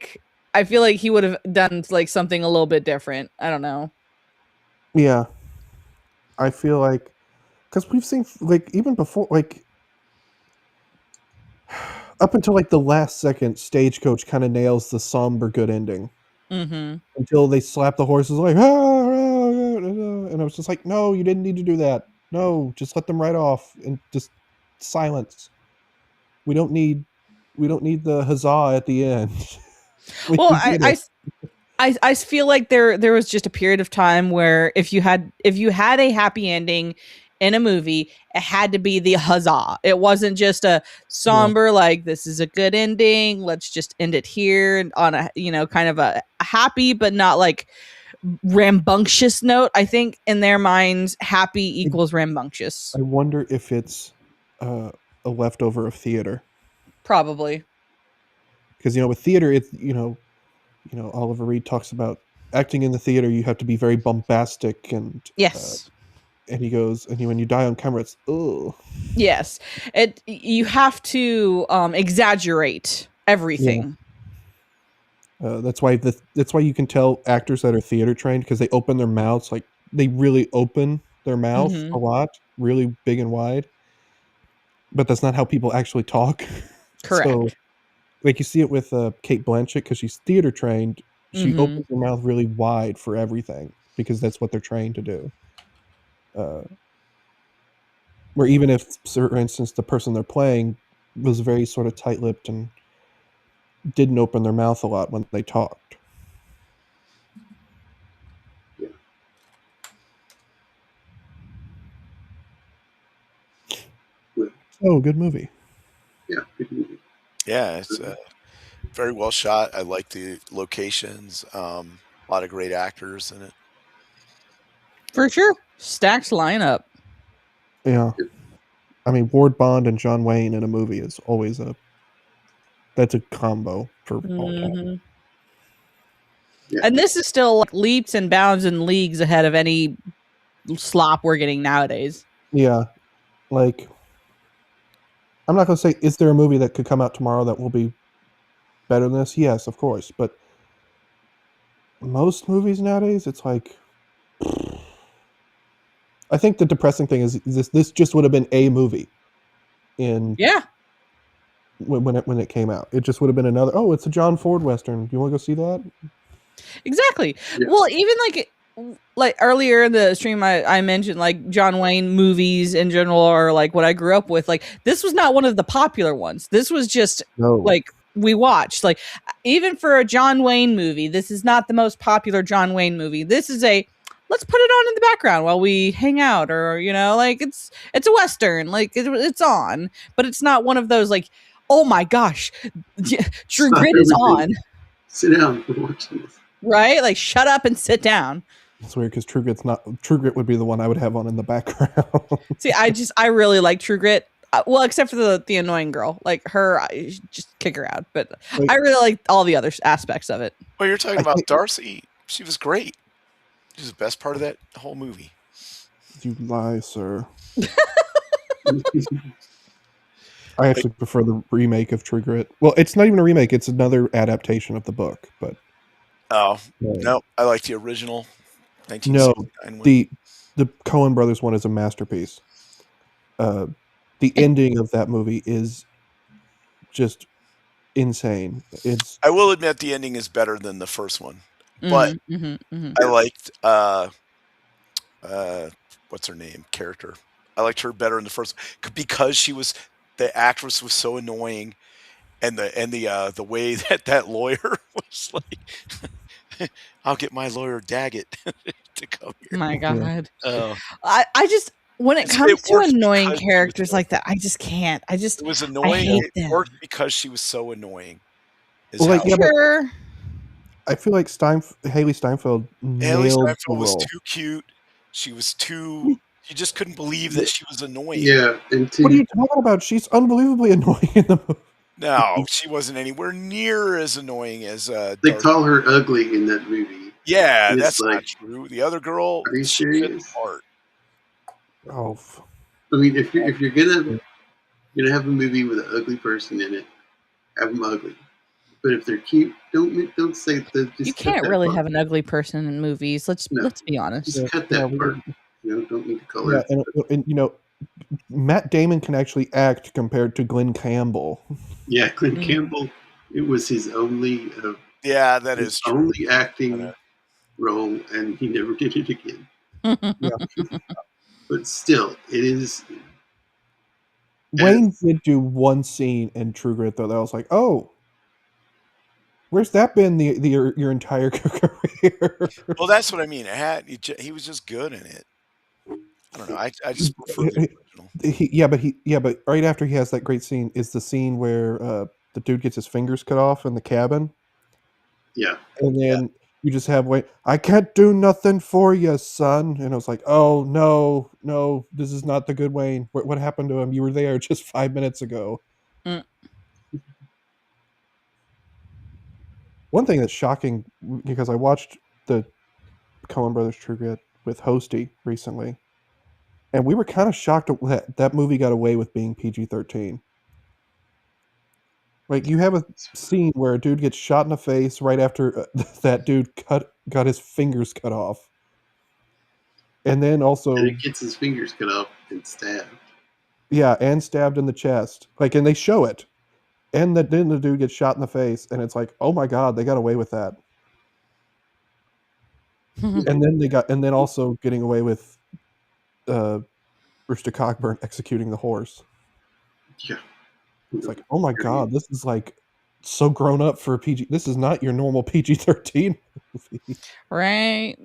feel like he would have done something a little bit different. I don't know. Yeah. I feel like because we've seen even before up until the last second, Stagecoach kind of nails the somber good ending. Mm-hmm. Until they slap the horses and I was just like, no, you didn't need to do that. No, just let them ride off and just silence. We don't need the huzzah at the end. Well, get it. I feel like there was just a period of time where if you had a happy ending in a movie, it had to be the huzzah. It wasn't just a somber like this is a good ending. Let's just end it here and on a kind of a happy but not like rambunctious note. I think in their minds, happy equals rambunctious. I wonder if it's a leftover of theater. Probably. Because with theater, it's Oliver Reed talks about acting in the theater. You have to be very bombastic and yes. And he goes, and when you die on camera, it's ugh. Yes, you have to exaggerate everything. Yeah. That's why you can tell actors that are theater trained because they open their mouths like they really open their mouth a lot, really big and wide. But that's not how people actually talk. Correct. So, like you see it with Cate Blanchett because she's theater trained. She opens her mouth really wide for everything because that's what they're trained to do. Where even if, for instance, the person they're playing was very sort of tight-lipped and didn't open their mouth a lot when they talked. Yeah. Oh, good movie. Yeah, good movie. Yeah, it's very well shot. I like the locations. A lot of great actors in it. For sure. Stacked lineup. Yeah. I mean, Ward Bond and John Wayne in a movie is always that's a combo for all time. Yeah. And this is still like leaps and bounds and leagues ahead of any slop we're getting nowadays. Yeah. Like, I'm not going to say, is there a movie that could come out tomorrow that will be better than this? Yes, of course. But most movies nowadays, it's like, I think the depressing thing is this just would have been a movie when it came out. It just would have been another, it's a John Ford Western. Do you want to go see that? Exactly. Yeah. Well, even like earlier in the stream, I mentioned like John Wayne movies in general are like what I grew up with. Like this was not one of the popular ones. This was just like we watched. Like even for a John Wayne movie, this is not the most popular John Wayne movie. This is let's put it on in the background while we hang out, or like it's a Western, like it's on, but it's not one of those like, oh my gosh, True Grit is on. Sit down for watching this. Right? Like, shut up and sit down. It's weird because True Grit would be the one I would have on in the background. See, I really like True Grit. Well, except for the annoying girl. Like her, I just kick her out. But I really like all the other aspects of it. Well, you're talking about Darcy. She was great. She was the best part of that whole movie. You lie, sir. I actually prefer the remake of True Grit. Well, it's not even a remake. It's another adaptation of the book. But no, I like the original 1969 one. The Coen Brothers one is a masterpiece. The ending of that movie is just insane. I will admit the ending is better than the first one. But I liked what's her name? Character. I liked her better in the first because the actress was so annoying, and the way that lawyer was like, I'll get my lawyer Daggett to come here. My God. I just when it comes to annoying characters like that, I just can't. It was annoying. It worked because she was so annoying. I feel like Haley Steinfeld was too cute. She was too. You just couldn't believe that she was annoying. Yeah. What are you talking about? She's unbelievably annoying in the movie. No, she wasn't anywhere near as annoying as. They call her ugly in that movie. Yeah, that's not true. The other girl. Are you serious? Oh. I mean, if you're gonna have a movie with an ugly person in it, have them ugly. But if they're cute, don't say that. You can't really have an ugly person in movies. Let's be honest. Just cut that part. Don't need to color. Yeah, and Matt Damon can actually act compared to Glenn Campbell. Yeah, Glenn Campbell. It was his only. That is true. Only acting role, and he never did it again. Yeah. but still, it is. Wayne did do one scene in True Grit though that I was like, oh, where's that been your entire career? Well, that's what I mean. He was just good in it. I don't know. I just prefer the original. But right after he has that great scene is the scene where the dude gets his fingers cut off in the cabin, Yeah. and then you just have Wayne. I can't do nothing for you, son. And I was like, oh no, this is not the good Wayne. What happened to him? You were there just 5 minutes ago. Mm. One thing that's shocking, because I watched the Coen Brothers True Grit with Hosty recently, and we were kind of shocked that movie got away with being PG-13. Like, you have a scene where a dude gets shot in the face right after that dude got his fingers cut off, and then also And it gets his fingers cut off and stabbed. Yeah, and stabbed in the chest. Like, and they show it, and then the dude gets shot in the face, and it's like, oh my god, they got away with that. And then also getting away with Rooster Cogburn executing the horse. Yeah. It's like, oh my god, this is like so grown up for a PG. This is not your normal PG-13 movie. Right.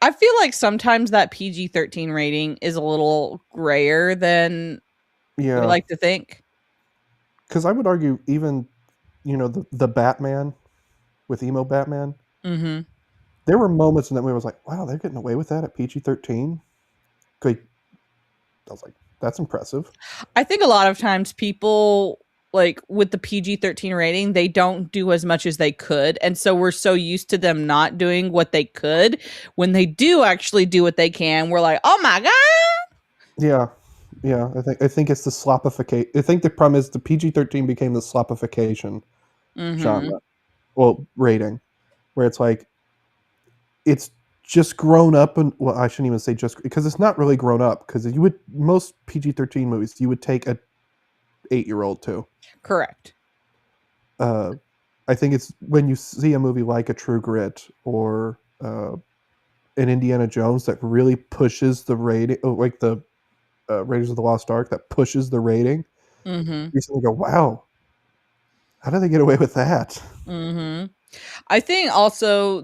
I feel like sometimes that PG-13 rating is a little grayer than we like to think. Because I would argue even, the Batman with emo Batman. Mm-hmm. There were moments in that movie I was like, wow, they're getting away with that at PG-13. I was like, that's impressive. I think a lot of times people, like, with the PG-13 rating, they don't do as much as they could. And so we're so used to them not doing what they could. When they do actually do what they can, we're like, oh my God. Yeah. I think it's the slopification. I think the problem is the PG-13 became the slopification genre. Well, rating. Where it's like, it's just grown up, and well, I shouldn't even say just, because it's not really grown up, because most PG-13 movies you would take a 8-year-old to. Correct. I think it's when you see a movie like a True Grit or an Indiana Jones that really pushes the rating, like the Raiders of the Lost Ark, that pushes the rating. You suddenly go, wow, how did they get away with that? I think also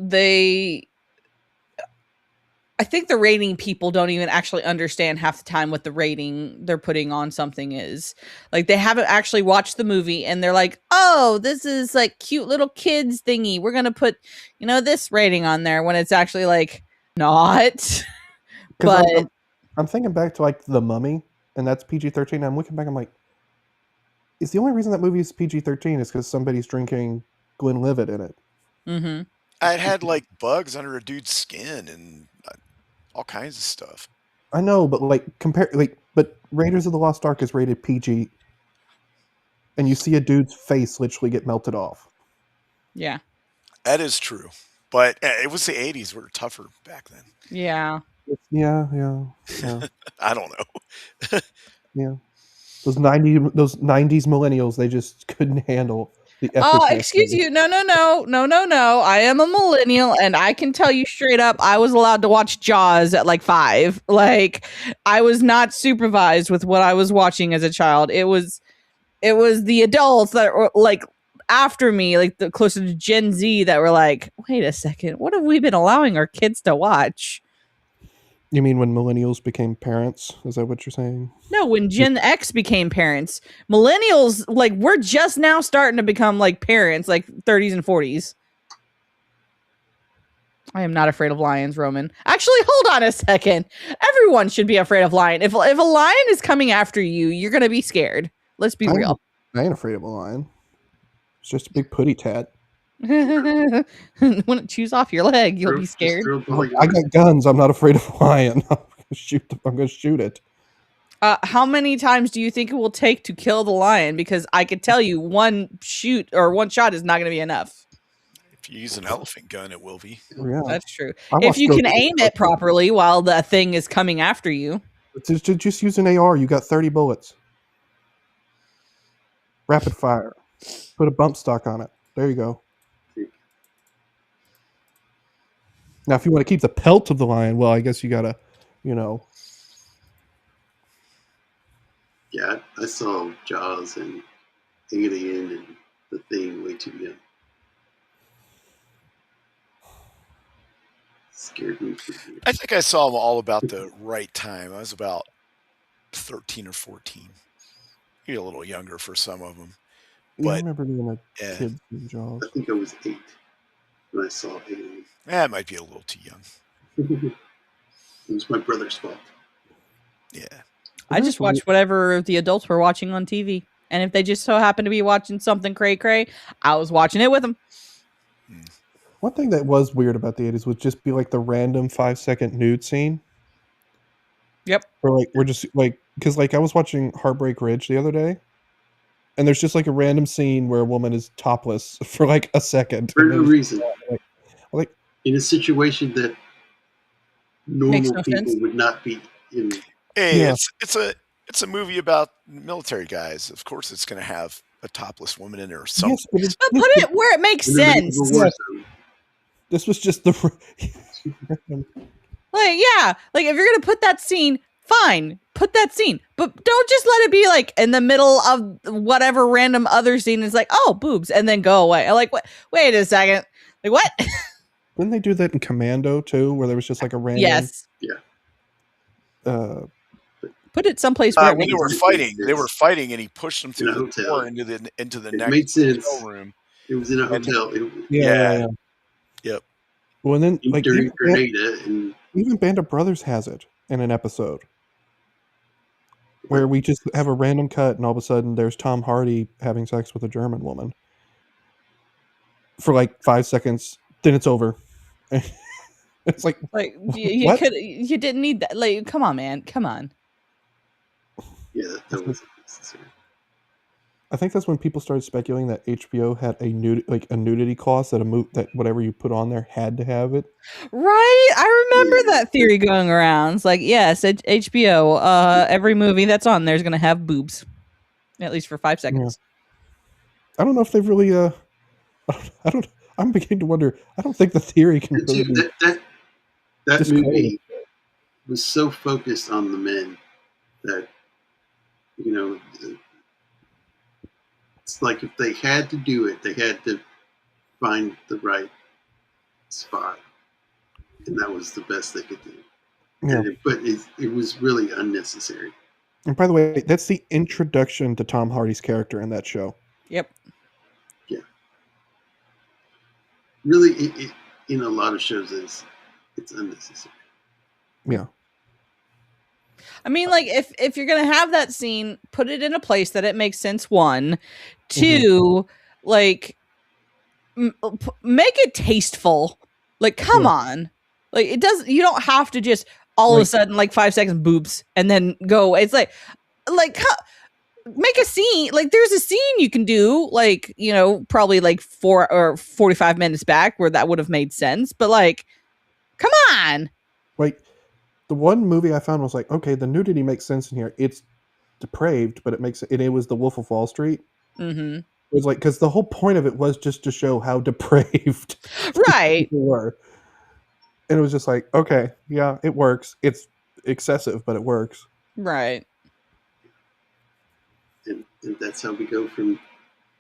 I think the rating people don't even actually understand half the time what the rating they're putting on something is. Like, they haven't actually watched the movie and they're like, oh, this is like cute little kids thingy. We're going to put, this rating on there, when it's actually like not. But I'm thinking back to like The Mummy, and that's PG-13. I'm looking back, I'm like, is the only reason that movie is PG-13 is because somebody's drinking Glenlivet in it. It had like bugs under a dude's skin and all kinds of stuff. I know, but but Raiders of the Lost Ark is rated PG, and you see a dude's face literally get melted off. Yeah, that is true. But it was the 80s. We were tougher back then. Yeah. Yeah. I don't know. Yeah. Those 90s millennials, they just couldn't handle the excuse you. No. I am a millennial, and I can tell you straight up, I was allowed to watch Jaws at like 5. Like, I was not supervised with what I was watching as a child. It was the adults that were like after me, like the closer to Gen Z, that were like, wait a second, what have we been allowing our kids to watch? You mean when millennials became parents? Is that what you're saying? No, when Gen X became parents. Millennials, like, we're just now starting to become like parents, like 30s and 40s. I am not afraid of lions, Roman. Actually, hold on a second. Everyone should be afraid of lion. If a lion is coming after you, you're going to be scared. Let's be real. I ain't afraid of a lion. It's just a big putty tat. When it chews off your leg, you'll be scared. I got guns. I'm not afraid of a lion. I'm going to shoot it. How many times do you think it will take to kill the lion? Because I could tell you one shot is not going to be enough. If you use an elephant gun, it will be. Yeah. That's true. If you can aim it properly while the thing is coming after you. Just use an AR. You got 30 bullets. Rapid fire. Put a bump stock on it. There you go. Now, if you want to keep the pelt of the lion, well, I guess you gotta, Yeah, I saw Jaws and Alien and The Thing way too young. Scared me for years. I think I saw them all about the right time. I was about 13 or 14. Maybe a little younger for some of them. Yeah, I But remember being a yeah, kid in Jaws. I think I was 8 when I saw Alien. it might be a little too young. It was my brother's fault. Yeah. I just watched whatever the adults were watching on TV. And if they just so happened to be watching something cray-cray, I was watching it with them. One thing that was weird about the 80s would just be like the random 5-second nude scene. Yep. Or like we're just like, because like I was watching Heartbreak Ridge the other day, and there's just like a random scene where a woman is topless for like a second. For and no then reason. like In a situation that normal no people sense. would not be in. Hey, Yeah. it's a movie about military guys. Of course, it's going to have a topless woman in there or something. yes, but But put it where it makes in the middle of sense. a war Yes. zone. this was just the Like, yeah, like if you're gonna put that scene, fine, put that scene, but don't just let it be like in the middle of whatever random other scene. It's like, oh, boobs, and then go away. I'm like, what? Wait a second, like what? Didn't they do that in Commando too, where there was just like a random Yes, uh put it someplace where it When makes they were fighting, and he pushed them through In a the hotel. door into the It next made sense. hotel room. It was in a And- hotel. yeah. Yep. Well, and then like During Grenada, and even Band of Brothers has it in an episode where we just have a random cut and all of a sudden there's Tom Hardy having sex with a German woman for like 5 seconds, then it's over. It's like you what? you didn't need that. Like, come on, man, come on. yeah, that was necessary. I think that's when people started speculating that HBO had a nudity clause that that whatever you put on there had to have it. Right, I remember Yeah. that theory going around. It's like, yes, HBO. Every movie that's on there is gonna have boobs, at least for 5 seconds. I don't know if they've really I'm beginning to wonder. I don't think the theory can And really too, be that discredited. movie was so focused on the men that, you know, it's like if they had to do it, they had to find the right spot, and that was the best they could do. Yeah. But it was really unnecessary. And by the way, that's the introduction to Tom Hardy's character in that show. Yep. Really, it in a lot of shows, it's unnecessary. Yeah. I mean, like if you're gonna have that scene, put it in a place that it makes sense. 1, 2, like make it tasteful. Like, come on, like it does. You don't have to just all of a sudden like 5 seconds boobs and then go. It's like make a scene. Like there's a scene you can do. Like, you know, probably like 4 or 45 minutes back where that would have made sense. But like, come on. Like the one movie I found was like, okay, the nudity makes sense in here. It's depraved, but it makes it. It was The Wolf of Wall Street. Mm-hmm. It was like because the whole point of it was just to show how depraved Right. people were, and it was just like, okay, yeah, it works. It's excessive, but it works. Right. And that's how we go from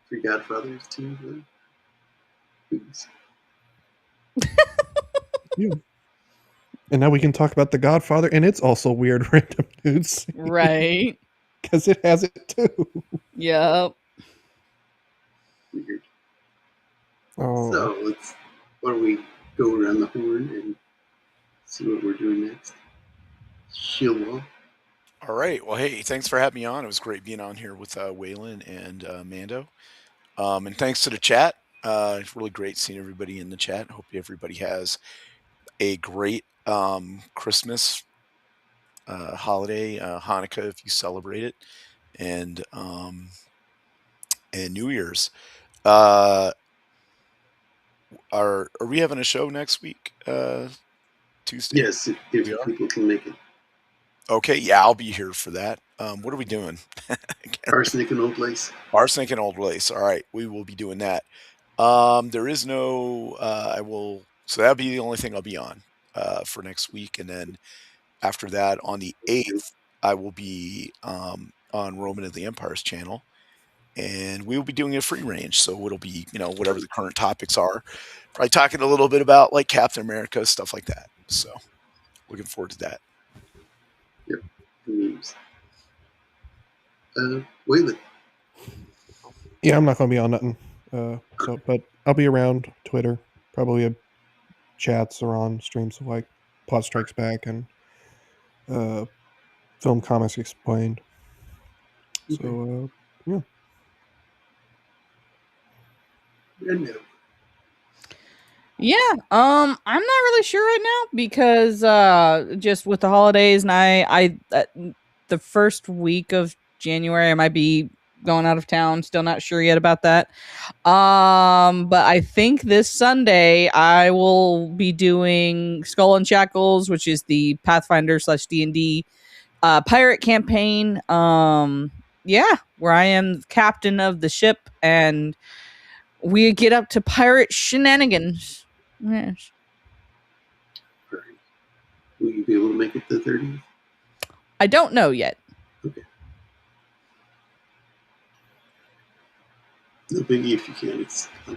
Three Godfathers to boobs. Yeah. And now we can talk about The Godfather, and it's also weird random nudes. Right. Because it has it too. Yep. Weird. Oh. So why don't we go around the horn and see what we're doing next? Shieldwall. All right. Well, hey, thanks for having me on. It was great being on here with Waylon and Mando. And thanks to the chat. It's really great seeing everybody in the chat. Hope everybody has a great Christmas holiday, Hanukkah if you celebrate it, and New Year's. Are we having a show next week? Tuesday? Yes, if people can make it. Okay, yeah, I'll be here for that. What are we doing? Arsenic and Old Lace. Arsenic and Old Lace. All right, we will be doing that. There is no. So that'll be the only thing I'll be on for next week, and then after that, on the 8th, I will be on Roman of the Empire's channel. And we will be doing a free range. So it'll be, whatever the current topics are. Probably talking a little bit about like Captain America, stuff like that. So looking forward to that. Yep. Memes. Waylon. Yeah, I'm not going to be on nothing. But I'll be around Twitter. Probably chats or on streams of like Plot Strikes Back and Film Comics Explained. Okay. So, yeah. And Yeah, I'm not really sure right now because just with the holidays and I the first week of January I might be going out of town. Still not sure yet about that. But I think this Sunday I will be doing Skull and Shackles, which is the Pathfinder / D&D pirate campaign. Yeah, where I am captain of the ship and we get up to pirate shenanigans. Yes. all right. Will you be able to make it the 30th? I don't know yet. Okay. No biggie if you can. It's like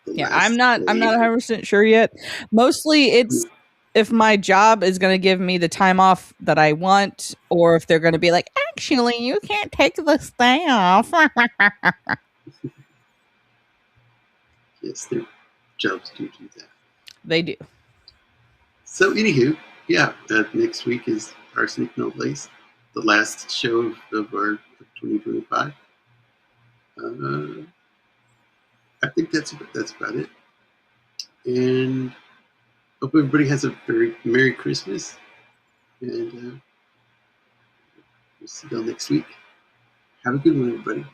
Yeah, I'm not 100% sure yet. Mostly it's if my job is going to give me the time off that I want, or if they're going to be like, actually, you can't take this day off. Yes, their jobs do that. They do. So, anywho, yeah, next week is Arsenic No Lace, the last show of our 2025. I think that's about it. And hope everybody has a very Merry Christmas. And we'll see you all next week. Have a good one, everybody.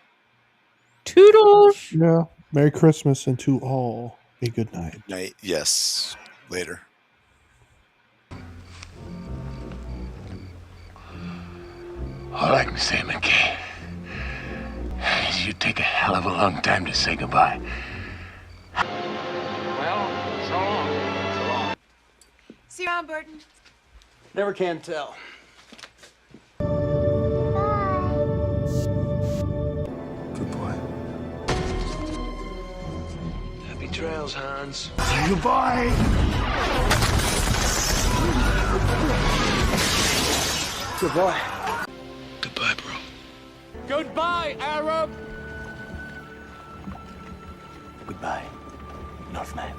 Toodles. Yeah. Merry Christmas and to all a good night. Night. Yes. Later. All I can say, McKay, is you take a hell of a long time to say goodbye. Well, so long. So long. See you around, Burton. Never can tell. Good boy. Happy trails, Hans. Goodbye. Good boy. Goodbye, bro. Goodbye, Arab. Goodbye, Northman.